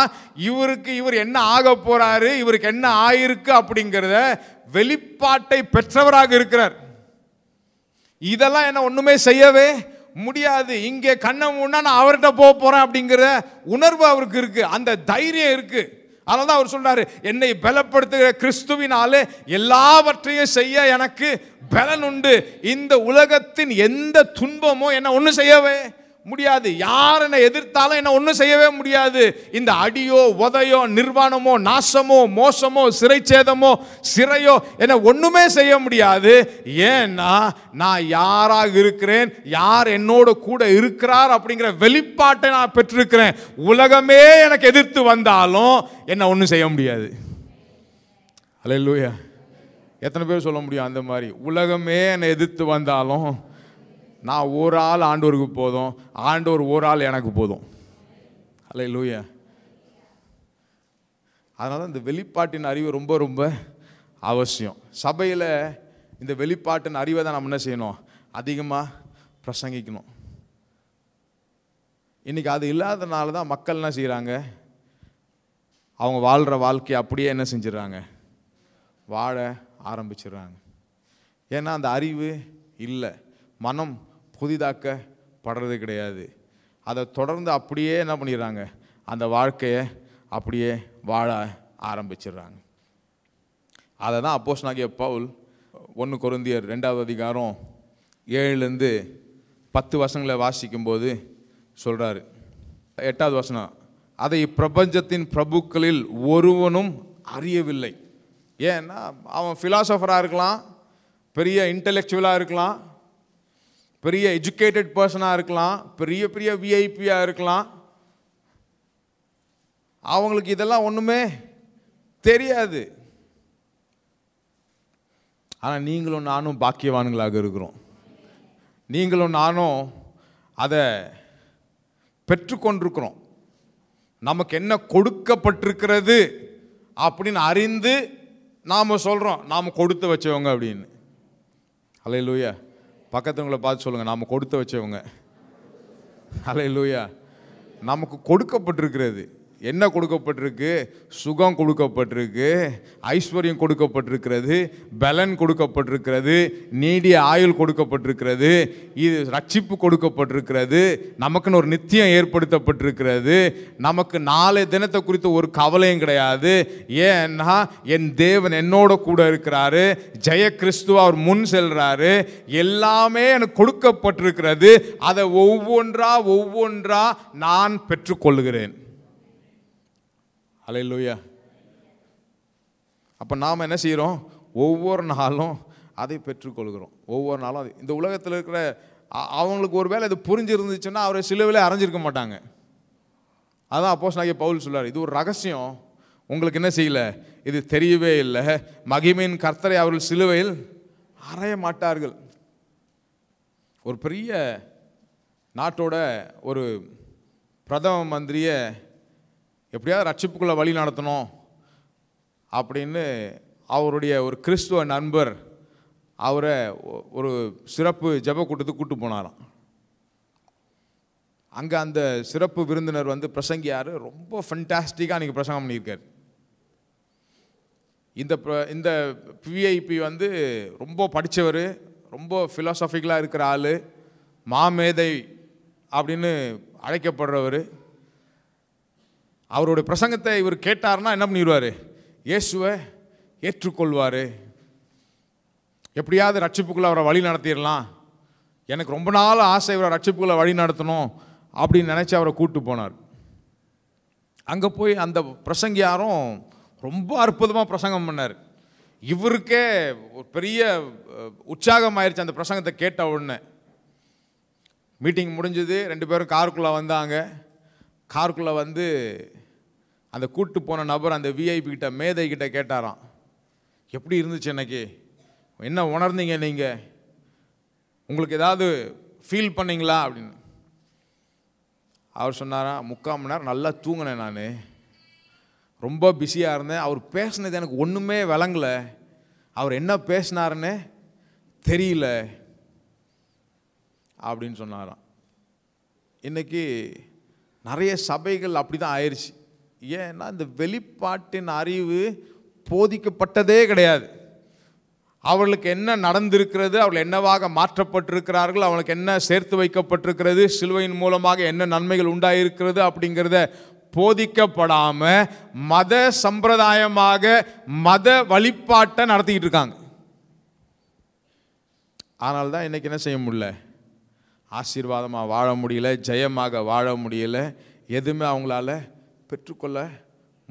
இவர் என்ன ஆக போறாரு, இவருக்கு என்ன ஆயிருக்கு அப்படிங்கிறத வெளிப்பாட்டை பெற்றவராக இருக்கிறார். இதெல்லாம் என்ன ஒண்ணுமே செய்யவே முடியாது. இங்கே கண்ணை மூடனா நான் அவர்கிட்ட போக போறேன் அப்படிங்கிற உணர்வு அவருக்கு இருக்கு, அந்த தைரியம் இருக்கு. அதனால்தான் அவர் சொல்றாரு, என்னை பலப்படுத்துகிற கிறிஸ்துவினாலே எல்லாவற்றையும் செய்ய எனக்கு பலன் உண்டு. இந்த உலகத்தின் எந்த துன்பமோ என்ன ஒன்றும் செய்யவே முடியாது. யார் என்னை எதிர்த்தாலும் என்ன ஒன்றும் செய்யவே முடியாது. இந்த அடியோ உதையோ நிர்வாணமோ நாசமோ மோசமோ சிறைச்சேதமோ சிறையோ என்ன ஒண்ணுமே செய்ய முடியாது. ஏன்னா நான் யாராக இருக்கிறேன், யார் என்னோட கூட இருக்கிறார் அப்படிங்கிற வெளிப்பாட்டை நான் பெற்றிருக்கிறேன். உலகமே எனக்கு எதிர்த்து வந்தாலும் என்ன ஒன்றும் செய்ய முடியாது. அல்லேலூயா. எத்தனை பேர் சொல்ல முடியும் அந்த மாதிரி? உலகமே என்னை எதிர்த்து வந்தாலும் நான் ஒரு ஆள் ஆண்டவருக்கு போதும், ஆண்டவர் ஒரு ஆள் எனக்கு போதும். அல்லேலூயா. அதனால இந்த வெளிப்பாட்டின் அறிவு ரொம்ப ரொம்ப அவசியம். சபையில் இந்த வெளிப்பாட்டின் அறிவை தான் நம்ம என்ன செய்யணும், அதிகமாக பிரசங்கிக்கணும். இன்றைக்கி அது இல்லாதனால தான் மக்கள் என்ன செய்கிறாங்க, அவங்க வாழ்கிற வாழ்க்கையை அப்படியே என்ன செஞ்சிடறாங்க, வாழ ஆரம்பிச்சிடுறாங்க. ஏன்னா அந்த அறிவு இல்லை, மனம் புதிதாக்கப்படுறது கிடையாது. அதை தொடர்ந்து அப்படியே என்ன பண்ணிடுறாங்க, அந்த வாழ்க்கையை அப்படியே வாழ ஆரம்பிச்சிடுறாங்க. அதை தான் அப்போஸ்தலனாகிய பவுல் 1 கொரிந்தியர் 2வது அதிகாரம் 7-10 வசனங்களை வாசிக்கும்போது சொல்கிறாரு. 8வது வசனம், அதை பிரபஞ்சத்தின் பிரபுக்களில் ஒருவனும் அறியவில்லை. ஏன்னா அவன் ஃபிலாசபராக இருக்கலாம், பெரிய இன்டெலெக்சுவலாக இருக்கலாம், பெரிய எஜுகேட்டட் பர்சனாக இருக்கலாம், பெரிய பெரிய விஐபியாக இருக்கலாம், அவங்களுக்கு இதெல்லாம் ஒன்றுமே தெரியாது. ஆனால் நீங்களும் நானும் பாக்கியவான்களாக இருக்கிறோம். நீங்களும் நானும் அதை பெற்றுக்கொண்டிருக்கிறோம். நமக்கு என்ன கொடுக்கப்பட்டிருக்கிறது அப்படின்னு அறிந்து நாம் சொல்கிறோம் நாம் கொடுத்து வச்சவங்க அப்படின்னு. அல்லேலூயா. பக்கத்துவங்களை பார்த்து சொல்லுங்கள், நாம் கொடுத்து வச்சவங்க. அல்லேலூயா. நமக்கு கொடுக்கப்பட்டிருக்கிறது என்ன கொடுக்கப்பட்டிருக்கு? சுகம் கொடுக்கப்பட்டிருக்கு, ஐஸ்வர்யம் கொடுக்கப்பட்டிருக்கிறது, பலன் கொடுக்கப்பட்டிருக்கிறது, நீடிய ஆயுள் கொடுக்கப்பட்டிருக்கிறது, இது ரட்சிப்பு கொடுக்கப்பட்டிருக்கிறது, நமக்குன்னு ஒரு நித்தியம் ஏற்படுத்தப்பட்டிருக்கிறது. நமக்கு நாளை தினத்தை குறித்து ஒரு கவலையும் கிடையாது. ஏன்னா என் தேவன் என்னோட கூட இருக்கிறாரு, ஜெய கிறிஸ்துவ அவர் முன் செல்றாரு, எல்லாமே எனக்கு கொடுக்கப்பட்டிருக்கிறது. அதை ஒவ்வொன்றா நான் பெற்றுக்கொள்கிறேன். அல்லேலூயா. அப்போ நாம் என்ன செய்கிறோம்? ஒவ்வொரு நாளும் அதை பெற்றுக்கொள்கிறோம். ஒவ்வொரு நாளும் அது. இந்த உலகத்தில் இருக்கிற அவங்களுக்கு ஒரு வேளை இது புரிஞ்சிருந்துச்சுன்னா அவரை சிலுவையில் அரைஞ்சிருக்க மாட்டாங்க. அதான் அப்போஸ்தலனாகிய பவுல் சொல்றார், இது ஒரு ரகசியம், உங்களுக்கு என்ன செய்யலை, இது தெரியவே இல்லை. மகிமையின் கர்த்தரை அவர்கள் சிலுவையில் அறைய மாட்டார்கள். ஒரு பெரிய நாட்டோட ஒரு பிரதம மந்திரியை எப்படியாவது ரட்சிப்புக்குள்ளே வழி நடத்தணும் அப்படின்னு அவருடைய ஒரு கிறிஸ்துவ நண்பர் அவரை ஒரு சிறப்பு ஜெப கூட்டத்துக்கு கூட்டு போனாராம். அங்கே அந்த சிறப்பு விருந்தினர் வந்து பிரசங்கியார் ரொம்ப ஃபண்டாஸ்டிக்காக அன்றைக்கி பிரசங்கம் பண்ணியிருக்கார். இந்த விஐபி வந்து ரொம்ப படித்தவர், ரொம்ப ஃபிலாசபிக்கலாக இருக்கிற ஆள், மாமேதை அப்படின்னு அழைக்கப்படுறவர். அவருடைய பிரசங்கத்தை இவர் கேட்டார்னா என்ன பண்ணிடுவார்? இயேசுவை ஏற்றுக்கொள்வார். எப்படியாவது ரட்சிப்புக்குள்ளே அவரை வழி நடத்திடலாம், எனக்கு ரொம்ப நாள் ஆசை இவரை ரட்சிப்புக்குள்ளே வழி நடத்தணும் அப்படின்னு நினச்சி அவரை கூப்பிட்டு போனார். அங்கே போய் அந்த பிரசங்கியாரும் ரொம்ப அற்புதமாக பிரசங்கம் பண்ணார். இவருக்கே ஒரு பெரிய உற்சாகம் ஆயிடுச்சு அந்த பிரசங்கத்தை கேட்ட உடனே. மீட்டிங் முடிஞ்சது, 2 பேரும் காருக்குள்ளே வந்தாங்க. காருக்குள்ளே வந்து அந்த கூட்டு போன நபர் அந்த விஐபி கிட்ட, மேதை கிட்ட கேட்டாராம், எப்படி இருந்துச்சு எனக்கு, என்ன உணர்ந்தீங்க நீங்கள், உங்களுக்கு ஏதாவது ஃபீல் பண்ணீங்களா அப்படின்னு. அவர் சொன்னாராம், 3/4 மணி நேரம் நல்லா தூங்கினேன், நான் ரொம்ப பிஸியாக இருந்தேன், அவர் பேசினது எனக்கு ஒன்றுமே விளங்கலை, அவர் என்ன பேசினாருன்னு தெரியல அப்படின்னு சொன்னாராம். இன்றைக்கி நிறைய சபைகள் அப்படி தான் ஆயிடுச்சு. ஏன்னா இந்த வெளிப்பாட்டின் அறிவு போதிக்கப்பட்டதே கிடையாது. அவர்களுக்கு என்ன நடந்திருக்கிறது, அவர்கள் என்னவாக மாற்றப்பட்டிருக்கிறார்கள், அவளுக்கு என்ன சேர்த்து வைக்கப்பட்டிருக்கிறது, சிலுவையின் மூலமாக என்ன நன்மைகள் உண்டாயிருக்கிறது அப்படிங்கிறத போதிக்கப்படாமல் மத சம்பிரதாயமாக மத வழிபாட்டை நடத்திக்கிட்டு இருக்காங்க. ஆனால் தான் இன்றைக்கி என்ன செய்ய முடியல, ஆசீர்வாதமாக வாழ முடியல, ஜெயமாக வாழ முடியல, எதுவுமே அவங்களால பெற்றுக்கொள்ள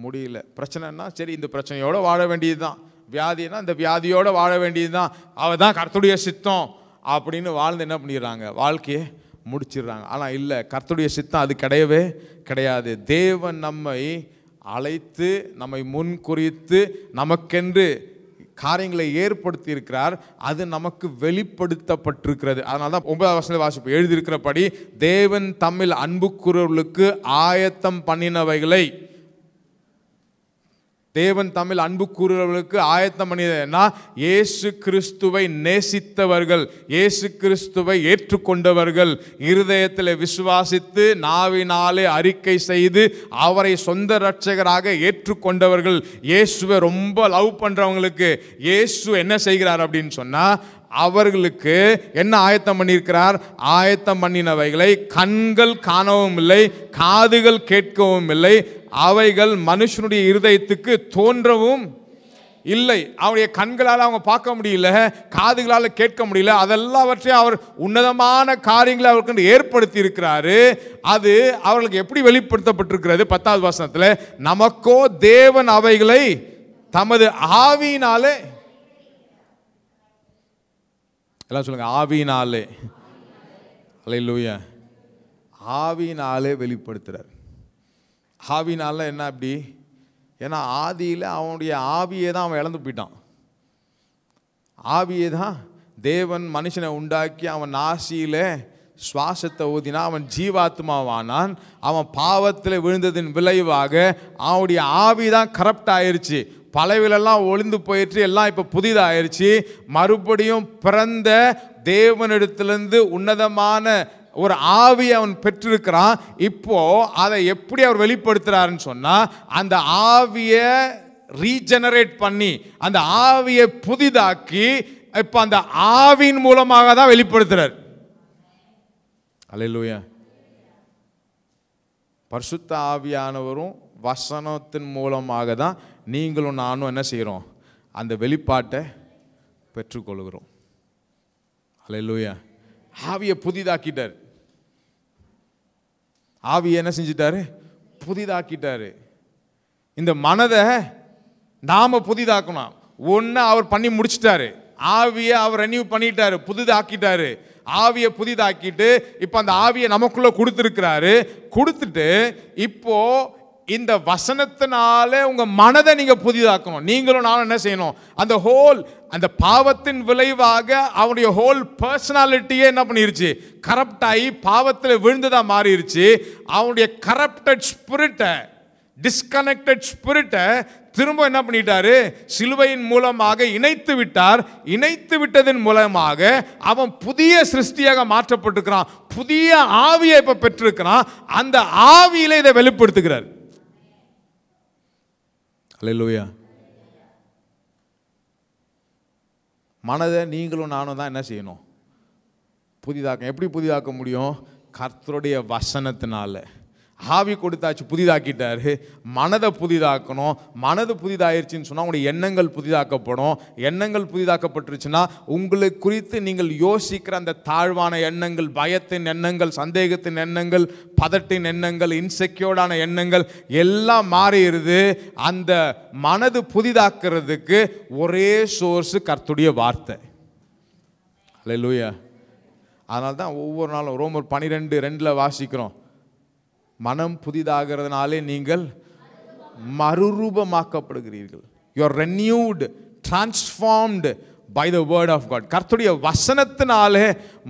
முடியல. பிரச்சனைனா சரி, இந்த பிரச்சனையோடு வாழ வேண்டியது தான், வியாதினா இந்த வியாதியோடு வாழ வேண்டியது தான், அவள் தான் கர்த்தருடைய சித்தம் அப்படின்னு வாழ்ந்து என்ன பண்ணிடுறாங்க, வாழ்க்கையை முடிச்சிடுறாங்க. ஆனால் இல்லை, கர்த்தருடைய சித்தம் அது கிடையவே கிடையாது. தேவன் நம்மை அழைத்து நம்மை முன் குறித்து நமக்கென்று காரியங்களை ஏற்படுத்தி இருக்கிறார், அது நமக்கு வெளிப்படுத்தப்பட்டிருக்கிறது. அதனால தான் 9வது வசனத்தில் வாசிப்பு எழுதியிருக்கிறபடி, தேவன் தம்மில் அன்பு கூறுவர்களுக்கு ஆயத்தம் பண்ணினவைகளை தேவன் தமிழ் அன்பு கூறுகிறவர்களுக்கு ஆயத்தம் பண்ணியதுன்னா இயேசு கிறிஸ்துவை நேசித்தவர்கள், இயேசு கிறிஸ்துவை ஏற்றுக்கொண்டவர்கள், இருதயத்தில் விசுவாசித்து நாவினாலே அறிக்கை செய்து அவரை சொந்த இரட்சகராக ஏற்றுக்கொண்டவர்கள். இயேசுவை ரொம்ப லவ் பண்றவங்களுக்கு இயேசு என்ன செய்கிறார் அப்படின்னு சொன்னா, அவர்களுக்கு என்ன ஆயத்தம் பண்ணியிருக்கிறார்? ஆயத்தம் பண்ணினவைகளை கண்கள் காணவும் இல்லை, காதுகள் கேட்கவும் இல்லை, அவைகள் மனுஷனுடைய இருதயத்துக்கு தோன்றவும் இல்லை. அவருடைய கண்களால் அவங்க பார்க்க முடியல, காதுகளால் கேட்க முடியல, அதெல்லாவற்றையும் அவர் உன்னதமான காரியங்களை அவருக்கு ஏற்படுத்தி இருக்கிறாரு. அது அவர்களுக்கு எப்படி வெளிப்படுத்தப்பட்டிருக்கிறது? 10வது வசனத்தில், நமக்கோ தேவன் அவைகளை தமது ஆவியினாலே, எல்லாம் சொல்லுங்க, ஆவியினாலே. அல்லேலூயா. ஆவியினாலே வெளிப்படுத்துறார். ஆவியினால என்ன அப்படி? ஏன்னா ஆதியில் அவனுடைய ஆவியை தான் அவன் இழந்து போயிட்டான். ஆவியை தான் தேவன் மனுஷனை உண்டாக்கி அவன் நாசியில் சுவாசத்தை ஊதினா அவன் ஜீவாத்மாவானான். அவன் பாவத்தில் விழுந்ததின் விளைவாக அவனுடைய ஆவி தான் கரப்ட் ஆயிடுச்சு. பழையெல்லாம் ஒளிந்து போயிடுச்சு, எல்லாம் இப்போ புதிதாயிருச்சு. மறுபடியும் பிறந்த தேவனிடத்திலிருந்து உன்னதமான ஒரு ஆவி அவன் பெற்றிருக்கிறான். இப்போ அதை எப்படி அவர் வெளிப்படுத்துறாருன்னு சொன்னா, அந்த ஆவியை ரீஜெனரேட் பண்ணி அந்த ஆவியை புதிதாக்கி இப்போ அந்த ஆவியின் மூலமாக தான் வெளிப்படுத்துறார். அல்லேலூயா. பரிசுத்த ஆவியானவரும் வசனத்தின் மூலமாக தான் நீங்களும் நானும் என்ன செய்கிறோம்? அந்த வெளிப்பாட்டை பெற்றுக்கொள்கிறோம். அல்லேலூயா. ஆவியை புதிதாக்கிட்டார். ஆவியை என்ன செஞ்சிட்டாரு? புதிதாக்கிட்டாரு. இந்த மனதை நாம புதிதாக்கணும். ஒன்று அவர் பண்ணி முடிச்சிட்டாரு. ஆவியை அவர் ரெனியூ பண்ணிட்டாரு, புதிதாக்கிட்டாரு. ஆவியை புதிதாக்கிட்டு இப்போ அந்த ஆவியை நமக்குள்ள கொடுத்துருக்கிறாரு. கொடுத்துட்டு இப்போ இந்த வசனத்தினால உங்க மனதை நீங்க புதிதாக்கணும். நீங்களும் நானும் என்ன செய்யணும்? அந்த பாவத்தின் விளைவாக அவனுடைய ஹோல் பர்சனாலிட்டியே என்ன பண்ணிருச்சு? கரப்ட் ஆகி பாவத்தில் விழுந்ததா மாறிடுச்சு. அவனுடைய கரப்டட் ஸ்பிரிட்டை, டிஸ்கனெக்டட் ஸ்பிரிட்டை திரும்ப என்ன பண்ணிட்டாரு? சிலுவையின் மூலமாக இணைத்து விட்டார். இணைத்து விட்டதன் மூலமாக அவன் புதிய சிருஷ்டியாக மாற்றப்பட்டிருக்கிறான். புதிய ஆவியை இப்ப பெற்றிருக்கிறான். அந்த ஆவியில இதை வெளிப்படுத்துகிறார். அல்லேலூயா. மனதை நீங்களும் நானும் தான் என்ன செய்யணும்? புதிதாக்க. எப்படி புதிதாக்க முடியும்? கர்த்தருடைய வசனத்தினால. ஆவி கொடுத்தாச்சு, புதிதாக்கிட்டாரு. மனதை புதிதாக்கணும். மனது புதிதாயிருச்சுன்னு சொன்னால் உங்களுடைய எண்ணங்கள் புதிதாக்கப்படும். எண்ணங்கள் புதிதாக்கப்பட்டுருச்சுன்னா உங்களை குறித்து நீங்கள் யோசிக்கிற அந்த தாழ்வான எண்ணங்கள், பயத்தின் எண்ணங்கள், சந்தேகத்தின் எண்ணங்கள், பதட்டின் எண்ணங்கள், இன்செக்யூர்டான எண்ணங்கள் எல்லாம் மாறிடுது. அந்த மனது புதிதாக்குறதுக்கு ஒரே சோர்ஸ் கர்த்தருடைய வார்த்தை. அல்லேலூயா. அதனால தான் ஒவ்வொரு நாளும் ரோமர் 12:2 வாசிக்கிறோம், மனம் புதிதாகிறதுனாலே நீங்கள் மறுரூபமாக்கப்படுகிறீர்கள். You are renewed, transformed by the word of God. கர்த்தருடைய வசனத்தினாலே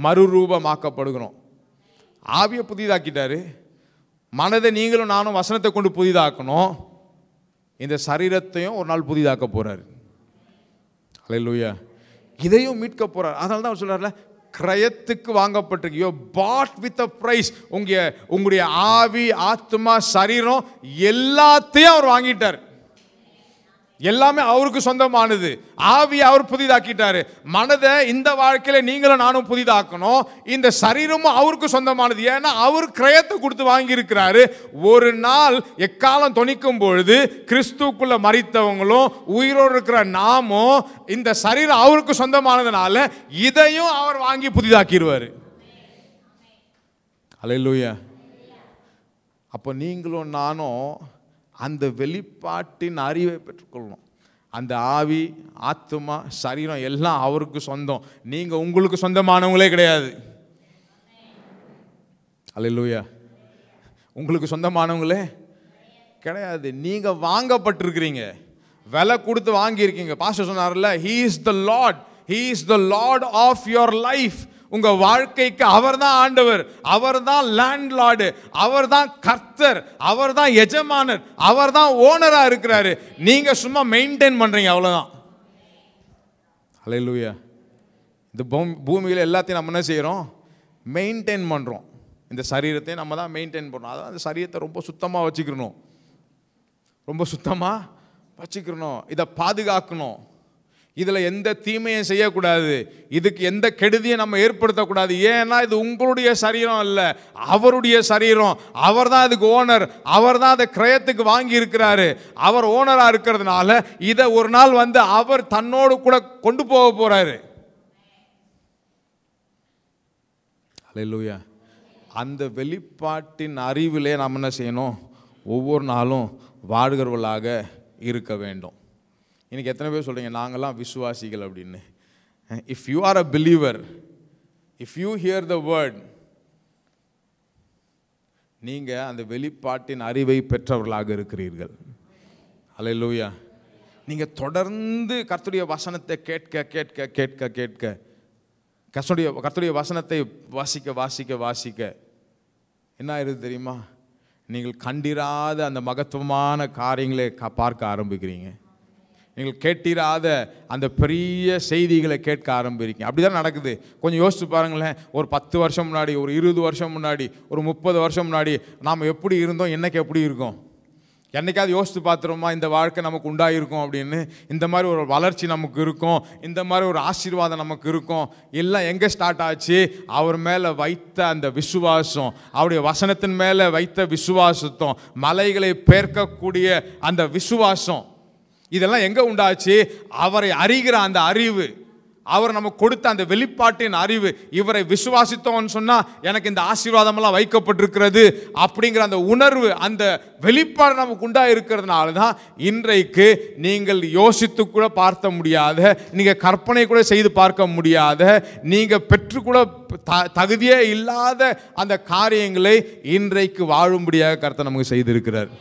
மறுரூபமாக்கப்படுகிறோம். ஆவியை புதிதாக்கிட்டாரு. மனதை நீங்களும் நானும் வசனத்தை கொண்டு புதிதாக்கணும். இந்த சரீரத்தையும் ஒரு நாள் புதிதாக்க போறாரு. அல்லேலூயா. இதையும் மீட்க போறார். அதனால தான் சொல்றாருல, கிரயத்துக்கு வாங்கப்பட்டிருக்கு. You bought with a price. உங்களுடைய ஆவி, ஆத்மா, சரீரம் எல்லாத்தையும் அவர் வாங்கிட்டார். எல்லாமே அவருக்கு சொந்தமானது. ஆவியை அவர் புதிதாக்கிட்டாரு. மனதை இந்த வாழ்க்கையில நீங்களும் நானும் புதிதாக்கணும். இந்த சரீரமும் அவருக்கு சொந்தமானது. ஏன்னா அவர் கிரயத்தை கொடுத்து வாங்கி இருக்கிறாரு. ஒரு நாள் எக்காலம் தொனிக்கும் பொழுது கிறிஸ்துக்குள்ள மரித்தவங்களும் உயிரோடு இருக்கிற நாமும் இந்த சரீரம் அவருக்கு சொந்தமானதுனால இதையும் அவர் வாங்கி புதிதாக்கிடுவாரு. அல்லேலூயா. அப்போ நீங்களும் நானும் அந்த வெளிப்பாட்டின் அறிவை பெற்றுக்கொள்ளணும். அந்த ஆவி, ஆத்மா, சரீரம் எல்லாம் அவருக்கு சொந்தம். நீங்க உங்களுக்கு சொந்தமானவங்களே கிடையாது. அல்லேலூயா. உங்களுக்கு சொந்தமானவங்களே கிடையாது. நீங்க வாங்கப்பட்டிருக்கிறீங்க, விலை கொடுத்து வாங்கி இருக்கீங்க. பாஸ்டர் சொன்னார்ல, he is the Lord of your life. உங்க வாழ்க்கைக்கு அவர்தான் ஆண்டவர், அவர்தான் லேண்ட்லார்டு, அவர்தான் கர்த்தர், அவர்தான் எஜமானர், அவர்தான் ஓனரா இருக்கிறாரு. நீங்க சும்மா மெயின்டைன் பண்றீங்க, அவ்வளவுதான். ஹல்லேலூயா. இந்த பூமியில் எல்லாத்தையும் நம்ம என்ன செய்கிறோம்? மெயின்டைன் பண்ணுறோம். இந்த சரீரத்தை நம்ம தான் மெயின்டைன் பண்ணுறோம். அதான் அந்த சரீரத்தை ரொம்ப சுத்தமாக வச்சுக்கணும், ரொம்ப சுத்தமாக வச்சுக்கணும், இதை பாதுகாக்கணும். இதில் எந்த தீமையும் செய்யக்கூடாது, இதுக்கு எந்த கெடுதியும் நம்ம ஏற்படுத்தக்கூடாது. ஏன்னா இது உங்களுடைய சரீரம் அல்ல, அவருடைய சரீரம். அவர் தான் இதுக்கு ஓனர், அவர் தான் அதை கிரயத்துக்கு வாங்கி இருக்கிறாரு. அவர் ஓனராக இருக்கிறதுனால இதை ஒரு நாள் வந்து அவர் தன்னோடு கூட கொண்டு போக போறாரு. ஹல்லேலூயா. அந்த வெளிப்பாட்டின் அறிவிலே நாம் என்ன செய்யணும்? ஒவ்வொரு நாளும் வாழ்கிறவர்களாக இருக்க வேண்டும். இன்னைக்கு எத்தனை பேர் சொல்றீங்க நாங்கெல்லாம் விசுவாசிகள் அப்படின்னு? If you are a believer, if you here the word, நீங்க அந்த வெளிப்பாட்டின் அறிவை பெற்றவர்களாக இருக்கிறீர்கள். ஹல்லேலூயா. நீங்க தொடர்ந்து கர்த்தருடைய வசனத்தை கேட்க கேட்க கேட்க கேட்க, கர்த்தருடைய வசனத்தை வாசிக்க வாசிக்க வாசிக்க என்ன ஆயிருது தெரியுமா? நீங்கள் கண்டிராத அந்த மகத்துவமான காரியங்களை பார்க்க ஆரம்பிக்கிறீங்க. நீங்கள் கேட்டிராத அந்த பெரிய செய்திகளை கேட்க ஆரம்பிக்கிறீங்க. அப்படிதான் நடக்குது. கொஞ்சம் யோசிச்சு பாருங்களேன். ஒரு 10 வருஷம் முன்னாடி, ஒரு 20 வருஷம் முன்னாடி, ஒரு 30 வருஷம் முன்னாடி நாம் எப்படி இருந்தோம், என்னைக்கு எப்படி இருக்கோம்? என்னைக்காவது யோசித்து பார்த்துருமா இந்த வாழ்க்கை நமக்கு உண்டாயிருக்கும் அப்படின்னு? இந்த மாதிரி ஒரு வளர்ச்சி நமக்கு இருக்கும், இந்த மாதிரி ஒரு ஆசீர்வாதம் நமக்கு இருக்கும். எல்லாம் எங்கே ஸ்டார்ட் ஆச்சு? அவர் மேலே வைத்த அந்த விசுவாசம், அவருடைய வசனத்தின் மேலே வைத்த விசுவாசத்தும், மலைகளை பெயர்க்கக்கூடிய அந்த விசுவாசம், இதெல்லாம் எங்கே உண்டாச்சு? அவரை அறிகிற அந்த அறிவு, அவர் நமக்கு கொடுத்த அந்த வெளிப்பாட்டின் அறிவு. இவரை விசுவாசித்தோம்னு சொன்னா எனக்கு இந்த ஆசீர்வாதமெல்லாம் வைக்கப்பட்டிருக்கிறது அப்படிங்கிற அந்த உணர்வு, அந்த வெளிப்பாடு நமக்கு உண்டா இருக்கிறதுனால தான் இன்றைக்கு நீங்கள் யோசித்து கூட பார்க்க முடியாத, நீங்க கற்பனை கூட செய்து பார்க்க முடியாத, நீங்க பெற்றுக்கூட தகுதியே இல்லாத அந்த காரியங்களை இன்றைக்கு வாழும்படியாக கர்த்தர் நமக்கு செய்திருக்கிறார்.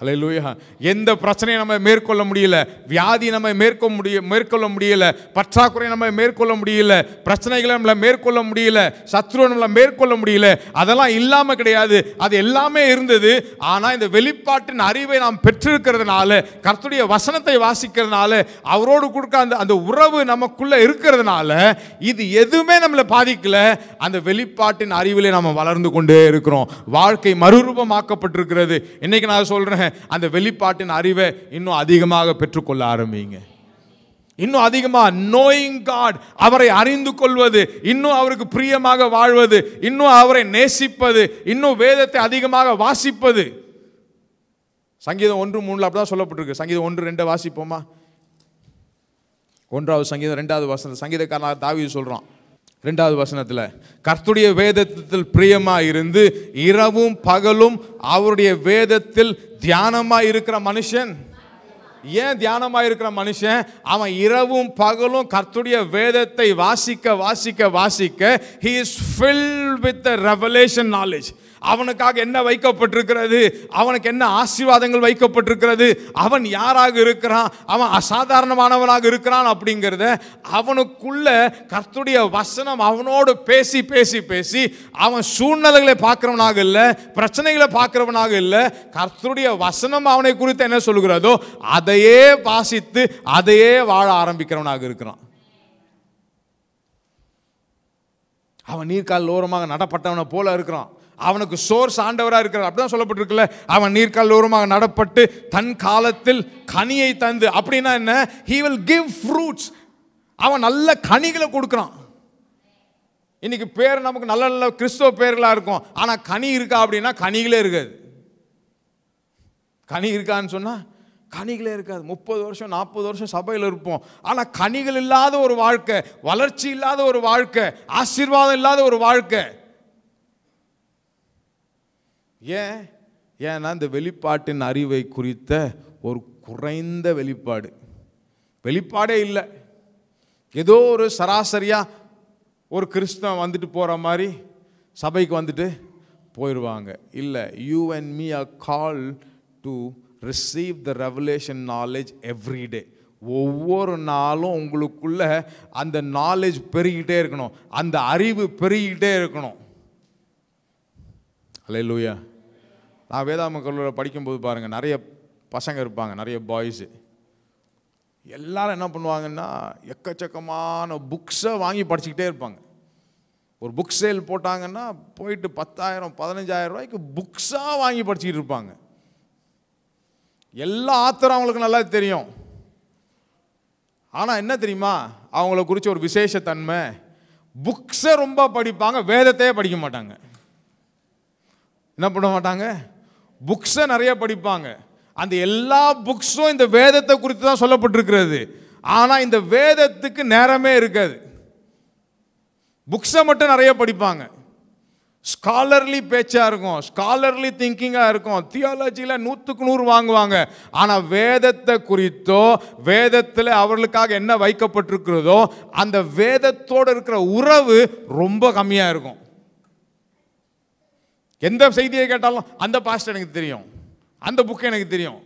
ஹல்லேலூயா. எந்த பிரச்சனையை நம்ம மேற்கொள்ள முடியல, வியாதி நம்ம மேற்கொள்ள முடியல, பற்றாக்குறை நம்ம மேற்கொள்ள முடியல, பிரச்சனைகளை நம்மளை மேற்கொள்ள முடியல, சத்ருவை நம்மளை மேற்கொள்ள முடியல. அதெல்லாம் இல்லாம கிடையாது, அது எல்லாமே இருந்தது. ஆனா இந்த வெளிப்பாட்டின் அறிவை நாம் பெற்றிருக்கிறதுனால, கர்த்தருடைய வசனத்தை வாசிக்கிறதுனால, அவரோடு கொடுக்க அந்த உறவு நமக்குள்ள இருக்கிறதுனால இது எதுவுமே நம்மளை பாதிக்கல. அந்த வெளிப்பாட்டின் அறிவிலே நம்ம வளர்ந்து கொண்டே இருக்கிறோம். வாழ்க்கை மறுரூபமாக்கப்பட்டிருக்கிறது. இன்னைக்கு நான் சொல்றேன், அந்த வெளிப்பாட்டின் அறிவை இன்னும் அதிகமாக பெற்றுக்கொள்ள ஆரம்பிங்க. இன்னும் அதிகமா knowing God, அவரை அறிந்து கொள்வது, இன்னும் அவருக்கு பிரியமாக வாழ்வது, இன்னும் அவரை நேசிப்பது, இன்னும் வேதத்தை அதிகமாக வாசிப்பது. சங்கீதம் 1:3 அப்படிதான் சொல்லப்பட்டிருக்கு. சங்கீதம் 1:2 வாசிப்போமா? 1வது சங்கீதம் 2வது வசனம், சங்கீதக்காரன் தாவீது சொல்றான் 2வது வசனத்தில், கர்த்தருடைய வேதத்தில் பிரியமா இருந்து இரவும் பகலும் அவருடைய வேதத்தில் தியானமா இருக்கிற மனுஷன். ஏன் தியானமா இருக்கிற மனுஷன்? அவன் இரவும் பகலும் கர்த்தருடைய வேதத்தை வாசிக்க வாசிக்க வாசிக்க he is filled with the revelation knowledge. அவனுக்காக என்ன வைக்கப்பட்டிருக்கிறது, அவனுக்கு என்ன ஆசீர்வாதங்கள் வைக்கப்பட்டிருக்கிறது, அவன் யாராக இருக்கிறான், அவன் அசாதாரணமானவனாக இருக்கிறான் அப்படிங்கிறத அவனுக்குள்ள கர்த்தருடைய வசனம் அவனோடு பேசி பேசி பேசி, அவன் சூழ்நிலைகளை பார்க்கிறவனாக இல்லை, பிரச்சனைகளை பார்க்கிறவனாக இல்லை, கர்த்தருடைய வசனம் அவனை குறித்து என்ன சொல்கிறதோ அதையே வாசித்து அதையே வாழ ஆரம்பிக்கிறவனாக இருக்கிறான். அவன் நீர்க்கால் ஓரமாக நடப்பட்டவனை போல இருக்கிறான். அவனுக்கு சோர்ஸ் ஆண்டவராக இருக்கிறார். அப்படிதான் சொல்லப்பட்டிருக்குல்ல, அவன் நீர்க்கால் ஓரமாக நடப்பட்டு தன் காலத்தில் கனியை தந்து. அப்படின்னா என்ன? he will give fruits. அவன் நல்ல கனிகளை கொடுக்கிறான். இன்னைக்கு பேர் நமக்கு நல்ல நல்ல கிறிஸ்தவ பேர்களா இருக்கும், ஆனா கனி இருக்கா அப்படின்னா கனிகளே இருக்காது. கனி இருக்கான்னு சொன்னா கனிகளே இருக்காது. 30 வருஷம் 40 வருஷம் சபையில் இருப்போம், ஆனா கனிகள் இல்லாத ஒரு வாழ்க்கை, வளர்ச்சி இல்லாத ஒரு வாழ்க்கை, ஆசீர்வாதம் இல்லாத ஒரு வாழ்க்கை. ஏன்னா இந்த வெளிப்பாட்டின் அறிவை குறித்த ஒரு குறைந்த வெளிப்பாடே இல்லை. ஏதோ ஒரு சராசரியா ஒரு கிறிஸ்தவன் வந்துட்டு போற மாதிரி சபைக்கு வந்துட்டு போயிடுவாங்க. இல்லை, you and me are called to receive the revelation knowledge every day. ஒவ்வொரு நாளும் உங்களுக்குள்ள அந்த நாலேஜ் பெருகிட்டே இருக்கணும், அந்த அறிவு பெருகிட்டே இருக்கணும். அல்லேலூயா. நான் வேதாம கல்லூரியில் படிக்கும்போது பாருங்கள், நிறைய பசங்க இருப்பாங்க, நிறைய பாய்ஸு. எல்லாரும் என்ன பண்ணுவாங்கன்னா எக்கச்சக்கமான புக்ஸை வாங்கி படிச்சுக்கிட்டே இருப்பாங்க. ஒரு புக் சேல் போட்டாங்கன்னா போயிட்டு 10,000 15,000 ரூபாய்க்கு புக்ஸாக வாங்கி படிச்சுக்கிட்டு இருப்பாங்க. எல்லா ஆத்தரும் அவங்களுக்கு நல்லா தெரியும். ஆனால் என்ன தெரியுமா, அவங்கள குறித்து ஒரு விசேஷத்தன்மை, புக்ஸை ரொம்ப படிப்பாங்க, வேதத்தையே படிக்க மாட்டாங்க. என்ன பண்ண மாட்டாங்க, புக்ஸை நிறைய படிப்பாங்க. அந்த எல்லா புக்ஸும் இந்த வேதத்தை குறித்து தான் சொல்லப்பட்டிருக்கிறது. ஆனால் இந்த வேதத்துக்கு நேரமே இருக்காது. புக்ஸை மட்டும் நிறைய படிப்பாங்க, ஸ்காலர்லி பேச்சாக இருக்கும், ஸ்காலர்லி திங்கிங்காக இருக்கும், தியாலஜியில் 100க்கு 100 வாங்குவாங்க. ஆனால் வேதத்தை குறித்தோ வேதத்தில் அவர்களுக்காக என்ன வைக்கப்பட்டிருக்கிறதோ அந்த வேதத்தோடு இருக்கிற உறவு ரொம்ப கம்மியாக இருக்கும். எந்த செய்தியை கேட்டாலும் அந்த பாஸ்டர் எனக்கு தெரியும், அந்த புக்கு எனக்கு தெரியும்,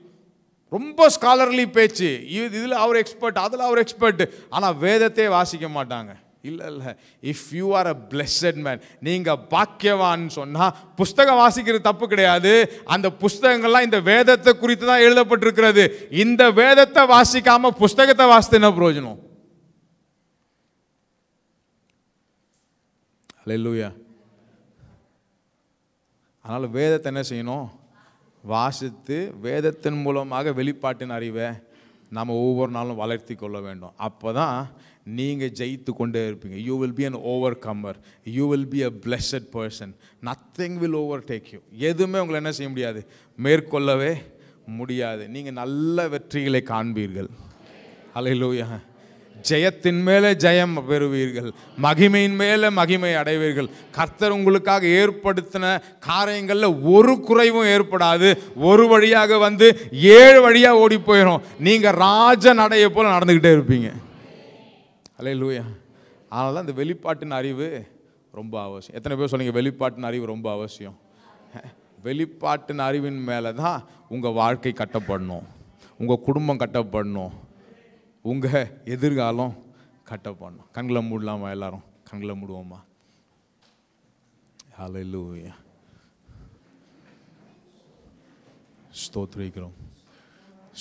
ரொம்ப ஸ்காலர்லி பேச்சு, இதில் அவர் எக்ஸ்பர்ட், அதில் அவர் எக்ஸ்பர்ட். ஆனால் வேதத்தையே வாசிக்க மாட்டாங்க. இல்லை இல்லை, if you are a blessed man, நீங்கள் பாக்கியவான்னு சொன்னால் புஸ்தகம் வாசிக்கிறது தப்பு கிடையாது. அந்த புஸ்தகங்கள்லாம் இந்த வேதத்தை குறித்து தான் எழுதப்பட்டிருக்கிறது. இந்த வேதத்தை வாசிக்காமல் புஸ்தகத்தை வாசித்து என்ன பிரயோஜனம்? அல்லேலூயா. அதனால் வேதத்தை என்ன செய்யணும், வாசித்து வேதத்தின் மூலமாக வெளிப்பாட்டின் அறிவை நாம் ஒவ்வொரு நாளும் வளர்த்தி கொள்ள வேண்டும். அப்போ தான் நீங்கள் ஜெயித்து கொண்டே இருப்பீங்க. You will be an over comer, you will be a blessed person. Nothing will over take you. எதுவுமே உங்களை என்ன செய்ய முடியாது, மேற்கொள்ளவே முடியாது. நீங்கள் நல்ல வெற்றிகளை காண்பீர்கள். அல்லேலூயா. ஜெயத்தின் மேலே ஜெயம் பெறுவீர்கள், மகிமையின் மேலே மகிமை அடைவீர்கள். கர்த்தர் உங்களுக்காக ஏற்படுத்தின காரியங்களில் ஒரு குறைவும் ஏற்படாது. ஒரு வழியாக வந்து 7 வழியாக ஓடி போயிடும். நீங்கள் ராஜ நடைய போல நடந்துக்கிட்டே இருப்பீங்க. அல்லேலூயா. அதனால தான் இந்த வெளிப்பாட்டின் அறிவு ரொம்ப அவசியம். எத்தனை பேர் சொன்னீங்க வெளிப்பாட்டின் அறிவு ரொம்ப அவசியம்? வெளிப்பாட்டின் அறிவின் மேலே தான் உங்கள் வாழ்க்கை கட்டப்படணும், உங்கள் குடும்பம் கட்டப்படணும், உங்கள் எதிர்காலம் கட்டப்படணும். கண்களை மூடலாமா? எல்லாரும் கண்களை மூடுவோமா? ஹல்லேலூயா. ஸ்தோத்திரிக்கிறோம்,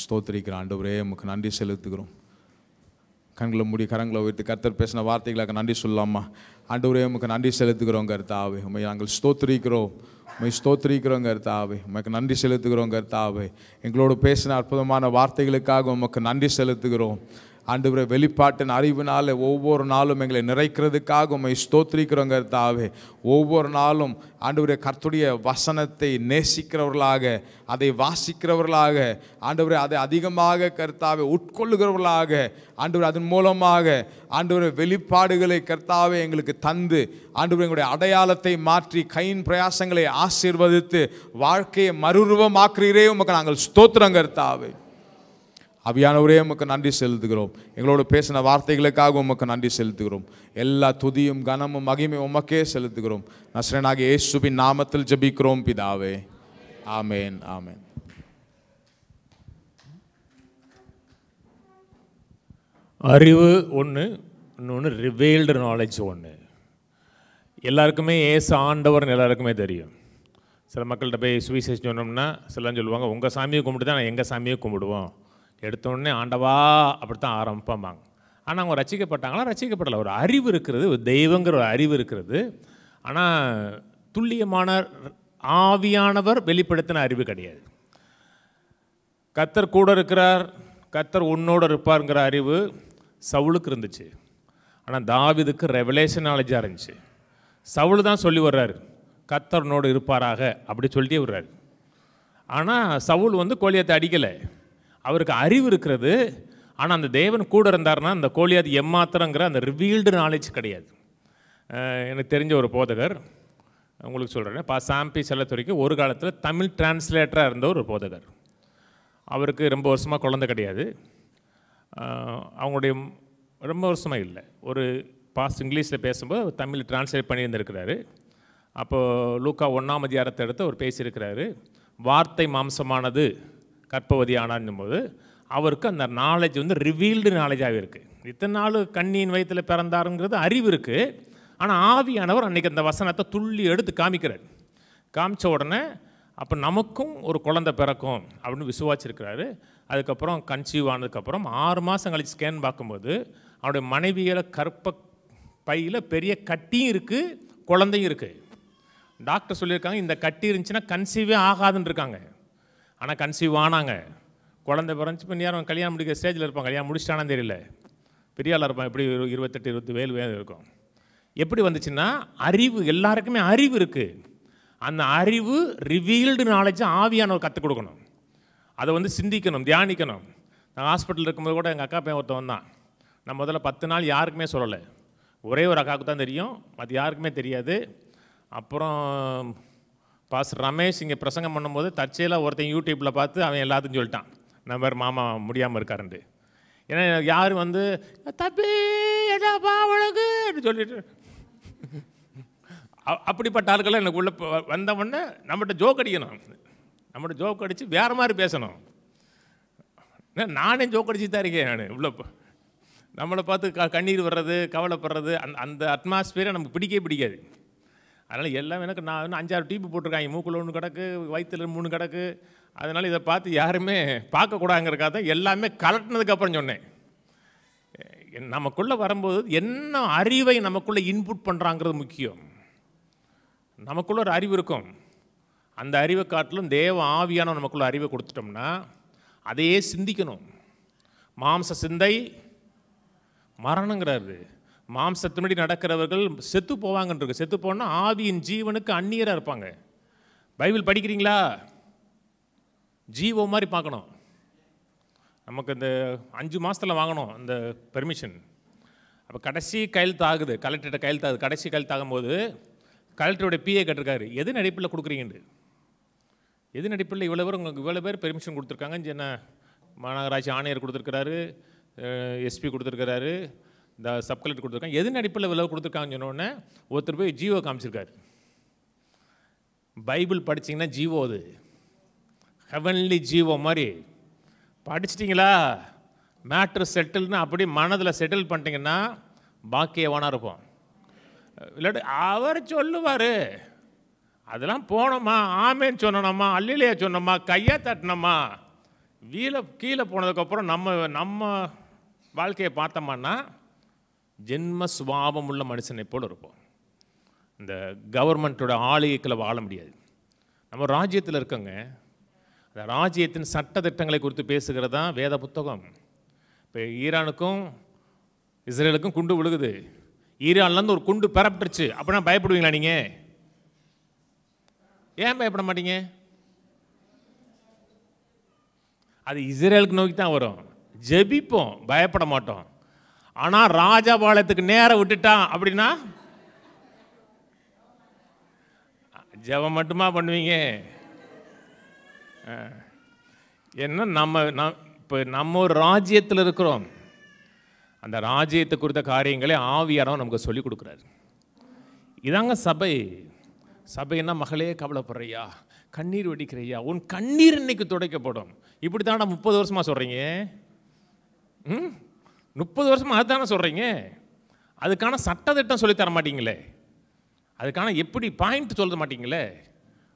ஸ்தோத்திரிக்கிறோம். ஆண்டவரே உமக்கு நன்றி செலுத்துகிறோம். கண்களை மூடி கரங்களை உயர்த்தி கர்த்தர் பேசின வார்த்தைகளுக்கு நன்றி சொல்லலாமா? ஆண்டவரே உமக்கு நன்றி செலுத்துகிறோம் கர்த்தாவே. உம்மை நாங்கள் ஸ்தோத்திரிக்கிறோம், உம்மை ஸ்தோத்திரிக்கிறோம் கர்த்தாவே. உமக்கு நன்றி செலுத்துகிறோம் கர்த்தாவே. எங்களோடு பேசின அற்புதமான வார்த்தைகளுக்காக உமக்கு நன்றி செலுத்துகிறோம் ஆண்டவரே. வெளிப்பாட்டின் அறிவினால ஒவ்வொரு நாளும் எங்களை நிறைக்கிறதுக்காக உம்மை ஸ்தோத்திரிக்கிறோம் கர்த்தாவே. ஒவ்வொரு நாளும் ஆண்டவரே கர்த்தருடைய வசனத்தை நேசிக்கிறவர்களாக, அதை வாசிக்கிறவர்களாக, ஆண்டவரே அதை அதிகமாக கர்த்தாவே உட்கொள்ளுகிறவர்களாக, ஆண்டவரே அதன் மூலமாக ஆண்டவரே வெளிப்பாடுகளை கர்த்தாவே எங்களுக்கு தந்து, ஆண்டவரே எங்களுடைய அடையாளத்தை மாற்றி கையின் பிரயாசங்களை ஆசீர்வதித்து வாழ்க்கையை மறுரூபமாக்குறீரே, உமக்கு நாங்கள் ஸ்தோத்திரம் கர்த்தாவே. ஆவியானவரே உமக்கு நன்றி செலுத்துகிறோம். எங்களோடு பேசின வார்த்தைகளுக்காக உமக்கு நன்றி செலுத்துகிறோம். எல்லா துதியும் கனமும் மகிமையும் உமக்கே செலுத்துகிறோம். நசரேயனாகிய இயேசுவின் நாமத்தில் ஜெபிக்கிறோம் பிதாவே. ஆமென், ஆமென். அறிவு ஒன்று, இன்னொன்று ரிவீல்டு நாலேஜ் ஒன்று. எல்லாருக்குமே ஏசு ஆண்டவர்னு எல்லாருக்குமே தெரியும். சில மக்கள்கிட்ட போய் சுவிசேஷம் சொன்னோம்னா சிலன்னு சொல்லுவாங்க, உங்கள் சாமியை கும்பிட்டு தான் நான் எங்கள் சாமியை கும்பிடுவோம். எடுத்தோடனே ஆண்டவா அப்படித்தான் ஆரம்பிப்பாங்க. ஆனால் அவங்க ரசிக்கப்பட்டாங்களா? ரசிக்கப்படலை. ஒரு அறிவு இருக்கிறது, ஒரு தெய்வங்கிற ஒரு அறிவு இருக்கிறது. ஆனால் துல்லியமான ஆவியானவர் வெளிப்படுத்தின அறிவு கிடையாது. கர்த்தர் கூட இருக்கிறார், கர்த்தர் உன்னோடு இருப்பாருங்கிற அறிவு சவுலுக்கு இருந்துச்சு. ஆனால் தாவீதுக்கு ரெவலேஷன் நாலேஜாக இருந்துச்சு. சவுல் தான் சொல்லி வர்றாரு, கர்த்தர்னோடு இருப்பாராக அப்படி சொல்லிட்டே வர்றாரு. ஆனால் சவுல் வந்து கோலியாத்தை அடிக்கலை. அவருக்கு அறிவு இருக்கிறது. ஆனால் அந்த தேவன் கூட இருந்தார்னா அந்த கோலியாத் எம்மாத்திரங்கிற அந்த ரிவீல்டு நாலேஜ் கிடையாது. எனக்கு தெரிஞ்ச ஒரு போதகர் உங்களுக்கு சொல்கிறேன். சாம்பி செல்லத்துறைக்கு ஒரு காலத்தில் தமிழ் டிரான்ஸ்லேட்டராக இருந்த ஒரு போதகர். அவருக்கு ரொம்ப வருஷமாக குழந்தை கிடையாது. அவங்களுடைய ரொம்ப வருஷமாக இல்லை, ஒரு இங்கிலீஷில் பேசும்போது தமிழ் டிரான்ஸ்லேட் பண்ணியிருந்திருக்கிறாரு. அப்போது லூக்கா 1ஆம் அதிகாரத்தை எடுத்து அவர் பேசியிருக்கிறாரு. வார்த்தை மாம்சமானது கற்பவதி ஆனான்னும் போது அவருக்கு அந்த நாலேஜ் வந்து ரிவீல்டு நாலேஜாகவே இருக்குது. இத்தனை நாள் கண்ணியின் வயிற்றில் பிறந்தாருங்கிறது அறிவு இருக்குது. ஆனால் ஆவியானவர் அன்றைக்கி அந்த வசனத்தை துள்ளி எடுத்து காமிக்கிறார். காமிச்ச உடனே அப்போ நமக்கும் ஒரு குழந்தை பிறக்கும் அப்படின்னு விசுவாச்சிருக்கிறாரு. அதுக்கப்புறம் கன்சீவ் ஆனதுக்கப்புறம் 6 மாதம் கழித்து ஸ்கேன் பார்க்கும்போது அவருடைய மனைவியில் கற்ப பையில் பெரிய கட்டியும் இருக்குது, குழந்தையும் இருக்குது. டாக்டர் சொல்லியிருக்காங்க இந்த கட்டி இருந்துச்சுன்னா கன்சீவே ஆகாதுன்னு இருக்காங்க. ஆனால் கன்சீவ் ஆனாங்க, குழந்தை பிறந்துச்சு. இப்போ யாரும் கல்யாணம் முடிக்கிற ஸ்டேஜில் இருப்பாங்க, கல்யாணம் முடிச்சிட்டானு தெரியல, பெரிய ஆளாக இருப்பான். எப்படி 28-27 இருக்கும். எப்படி வந்துச்சுன்னா அறிவு, எல்லாருக்குமே அறிவு இருக்குது. அந்த அறிவு ரிவீல்டு நாலேஜை ஆவியானவர் கற்றுக் கொடுக்கணும். அதை வந்து சிந்திக்கணும், தியானிக்கணும். நான் ஹாஸ்பிட்டலில் இருக்கும்போது கூட எங்கள் அக்கா பையன் ஒருத்தன் வந்தான். நான் முதல்ல 10 நாள் யாருக்குமே சொல்லலை, ஒரே ஒரு அக்காவுக்கு தான் தெரியும், அது யாருக்குமே தெரியாது. அப்புறம் பாஸ்டர் ரமேஷ் இங்கே பிரசங்கம் பண்ணும்போது தற்செயலாக ஒருத்தன் யூடியூப்பில் பார்த்து அவன் எல்லாத்தையும் சொல்லிட்டான், நம்ம வேறு மாமா முடியாமல் இருக்காருன்ட்டு. ஏன்னா யாரும் வந்து தப்பி எதாப்பா அவளுக்கு சொல்லிட்டு அப்படிப்பட்ட ஆட்களை எனக்கு உள்ள வந்தவொடனே நம்மகிட்ட ஜோக் அடிக்கணும், நம்மகிட்ட ஜோக் அடித்து வேறு மாதிரி பேசணும். நானே ஜோக் அடிச்சு தான் இருக்கேன். நான் இவ்வளோ நம்மளை பார்த்து கண்ணீர் வர்றது, கவலைப்படுறது, அந்த அட்மாஸ்பியரை நமக்கு பிடிக்காது. அதனால் எல்லாம் எனக்கு நான் இன்னும் 5-6 டியூப் போட்டிருக்காங்க, மூக்கில் 1 கிடக்கு, வயிற்றில் 3 கிடக்கு. அதனால் இதை பார்த்து யாருமே பார்க்கக்கூடாதுங்கிறக்காக தான் எல்லாமே கலட்டினதுக்கப்புறம் சொன்னேன். நமக்குள்ளே வரும்போது என்ன அறிவை நமக்குள்ளே இன்புட் பண்ணுறாங்கிறது முக்கியம். நமக்குள்ள ஒரு அறிவு இருக்கும், அந்த அறிவை காட்டிலும் தேவ ஆவியான நமக்குள்ள அறிவை கொடுத்துட்டோம்னா அதையே சிந்திக்கணும். மாம்ச சிந்தை மரணங்கிறாரு. மாம்சத்தின்படி நடக்கிறவர்கள் செத்து போவாங்கன்றது. செத்து போனால் ஆவியின் ஜீவனுக்கு அந்நியராக இருப்பாங்க. பைபிள் படிக்கிறீங்களா? ஜீவோ மாதிரி பார்க்கணும். நமக்கு இந்த 5 மாதத்தில் வாங்கணும் இந்த பெர்மிஷன். அப்போ கடைசி கையெழுத்து ஆகுது, கலெக்டர்கிட்ட கையெழுத்து ஆகுது. கடைசி கையெழுத்து ஆகும்போது கலெக்டருடைய பிஏ கேட்டிருக்காரு, எது நடிப்பில் கொடுக்குறீங்கன்னு. எது நடிப்பில் இவ்வளோ பேர் உங்களுக்கு இவ்வளோ பேர் பெர்மிஷன் கொடுத்துருக்காங்க. என்ன மாநகராட்சி ஆணையர் கொடுத்துருக்கிறாரு, எஸ்பி கொடுத்துருக்கிறாரு, இந்த சப் கலெக்டர் கொடுத்துருக்காங்க, எது நடிப்பில் இவ்வளோ கொடுத்துருக்காங்கன்னு சொன்னோடனே ஒருத்தர் போய் ஜீவோ காமிச்சிருக்காரு. பைபிள் படிச்சிங்கன்னா ஜீவோ, அது ஹெவன்லி ஜீவோ மாதிரி படிச்சிட்டிங்களா, மேட்ரு செட்டில்னு அப்படி மனதில் செட்டில் பண்ணிட்டீங்கன்னா பாக்கியவானாக இருப்போம். இல்லாட்டி அவர் சொல்லுவார், அதெல்லாம் போனோமா, ஆமேன்னு சொன்னோம்மா, அல்லிலையா சொன்னோம்மா, கையை தட்டினோம்மா, கீழே போனதுக்கப்புறம் நம்ம வாழ்க்கையை பார்த்தோம்னா ஜென்ம சுபாவம் உள்ள மனுஷனை போல் இருப்போம். இந்த கவர்மெண்ட்டோட ஆளுகைக்குள்ள வாழ முடியாது. நம்ம ராஜ்யத்தில் இருக்கோங்க, அந்த ராஜ்யத்தின் சட்டத்திட்டங்களை குறித்து பேசுகிறது தான் வேத புத்தகம். இப்போ ஈரானுக்கும் இஸ்ரேலுக்கும் குண்டு விழுகுது. ஈரான்லேருந்து ஒரு குண்டு பெறப்பட்டுருச்சு அப்படின்னா பயப்படுவீங்களா நீங்கள்? ஏன் பயப்பட மாட்டீங்க? அது இஸ்ரேலுக்கு நோக்கி தான் வரும். ஜெபிப்போம், பயப்பட மாட்டோம். ஆனால் ராஜபாளையத்துக்கு நேரம் விட்டுட்டான் அப்படின்னா ஜெபம் மட்டுமா பண்ணுவீங்க? என்ன இப்போ நம்ம ஒரு ராஜ்யத்தில் இருக்கிறோம். அந்த ராஜ்யத்தை குறித்த காரியங்களே ஆவியானவர் நமக்கு சொல்லிக் கொடுக்குறாரு. இதாங்க சபை. சபைன்னா மகளே கவலைப்படுறியா, கண்ணீர் வெடிக்கிறையா, உன் கண்ணீர் இன்னைக்கு துடைக்கப்படும். இப்படி தானே 30 வருஷமாக சொல்கிறீங்க. 30 வருஷமாக அதுதானே சொல்கிறீங்க. அதுக்கான சட்டத்திட்டம் சொல்லித்தர மாட்டீங்களே, அதுக்கான எப்படி பாயிண்ட் சொல்ல மாட்டீங்களே.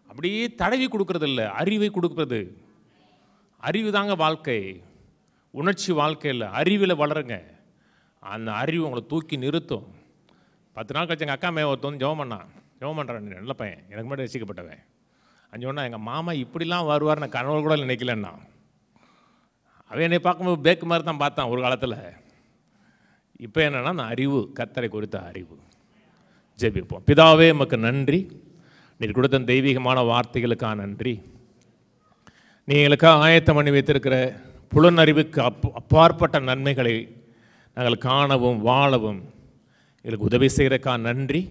அப்படியே தடவி கொடுக்கறது இல்லை, அறிவை கொடுக்குறது. அறிவு தாங்க வாழ்க்கை, உணர்ச்சி வாழ்க்கை இல்லை. அறிவில் வளருங்க, அந்த அறிவு உங்களை தூக்கி நிறுத்தும். 10 நாள் கழிச்சு எங்கள் அக்கா மேலே ஒருத்தவங்க ஜெபம் பண்ணுறான், நல்ல பையன், எனக்கு மட்டும் ரசிக்கப்பட்டவன். அஞ்சோன்னா எங்கள் மாமா இப்படிலாம் வருவார், நான் கனவு கூட நினைக்கலன்னா. அவன் என்னை பார்க்கும்போது பேக்கு மாதிரி தான் பார்த்தான் ஒரு காலத்தில். இப்போ என்னென்னா நான் அறிவு, கர்த்தரை குறித்த அறிவு. ஜெபிப்போம். பிதாவே உமக்கு நன்றி, நீர் கொடுத்த தெய்வீகமான வார்த்தைகளுக்காக நன்றி. நீ எங்களுக்காக ஆயத்தம் பண்ணி வைத்திருக்கிற புலனறிவுக்கு அப்பாற்பட்ட நன்மைகளை நாங்கள் காணவும் வாழவும் எங்களுக்கு உதவி செய்கிறக்காக நன்றி.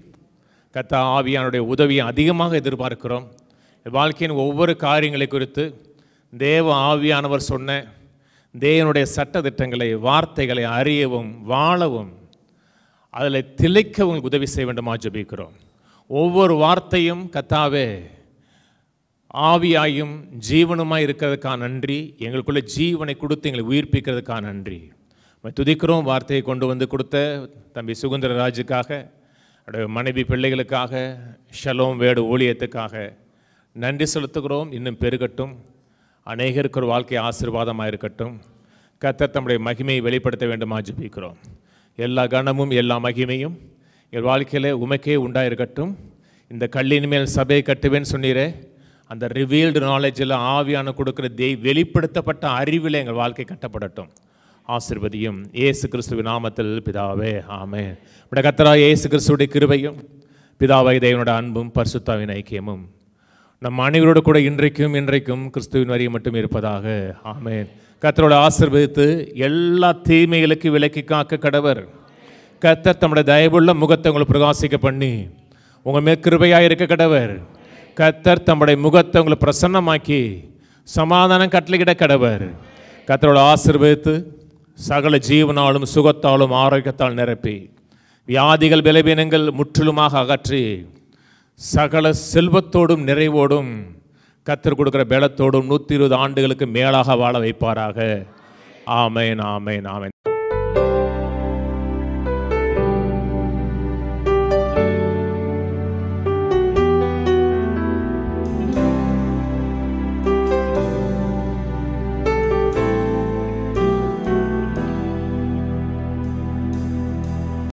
கர்த்தா ஆவியானுடைய உதவியை அதிகமாக எதிர்பார்க்கிறோம். வாழ்க்கையின் ஒவ்வொரு காரியங்களை குறித்து தேவ ஆவியானவர் சொன்ன தேவனுடைய சட்டத்திட்டங்களை, வார்த்தைகளை அறியவும் வாழவும் அதில் திளைக்கவும் உதவி செய்ய வேண்டுமா ஜெபிக்கிறோம். ஒவ்வொரு வார்த்தையும் கர்த்தாவே ஆவியாயும் ஜீவனுமாய் இருக்கிறதுக்காக நன்றி. எங்களுக்குள்ள ஜீவனை கொடுத்து எங்களை உயிர்ப்பிக்கிறதுக்காக நன்றி. துதிக்கிறோம். வார்த்தையை கொண்டு வந்து கொடுத்த தம்பி சுகந்திரராஜுக்காக, அவருடைய மனைவி பிள்ளைகளுக்காக, ஷலோம் வேடு ஊழியத்துக்காக நன்றி செலுத்துகிறோம். இன்னும் பெருகட்டும். அநேகருக்கு ஒரு வாழ்க்கை ஆசீர்வாதமாக இருக்கட்டும். கர்த்தர் தம்முடைய மகிமையை வெளிப்படுத்த வேண்டுமா ஜெபிக்கிறோம். எல்லா கனமும் எல்லா மகிமையும் எங்கள் வாழ்க்கையில் உமக்கே உண்டாயிருக்கட்டும். இந்த கல்லின் மேல் சபையை கட்டுவேன்னு சொன்னீரே, அந்த ரிவீல்டு நாலேஜில் ஆவியான கொடுக்குற வெளிப்படுத்தப்பட்ட அறிவில் எங்கள் வாழ்க்கை கட்டப்படட்டும். ஆசீர்வதியும் இயேசு கிறிஸ்துவின் நாமத்தில் பிதாவே, ஆமென். நம்முடைய கர்த்தராகிய இயேசு கிறிஸ்துவுடைய கிருபையும் பிதாவாகிய தேவனுடைய அன்பும் பரிசுத்தாவின் ஐக்கியமும் நம் அனைவரோடு கூட இன்றைக்கும் கிறிஸ்துவின் வரியை மட்டும் இருப்பதாக. ஆமென். கர்த்தரோட ஆசீர்வதித்து எல்லா தீமைகளுக்கு விலக்கி காக்க கடவர். கர்த்தர் தம்முடைய தயவுள்ள முகத்தை உங்களை பிரகாசிக்க பண்ணி உங்கள் மேல் கிருபையாக இருக்க கடவர். கர்த்தர் தம்முடைய முகத்தை உங்களை பிரசன்னமாக்கி சமாதானம் கட்டளையிட கடவர். கர்த்தரோட ஆசீர்வதித்து சகல ஜீவனாலும் சுகத்தாலும் ஆரோக்கியத்தால் நிரப்பி வியாதிகள் பலவீனங்கள் முற்றிலுமாக அகற்றி சகல செல்வத்தோடும் நிறைவோடும் கர்த்தர் கொடுக்கிற பலத்தோடும் 120 ஆண்டுகளுக்கு மேலாக வாழ வைப்பாராக. ஆமென், ஆமென், ஆமென்.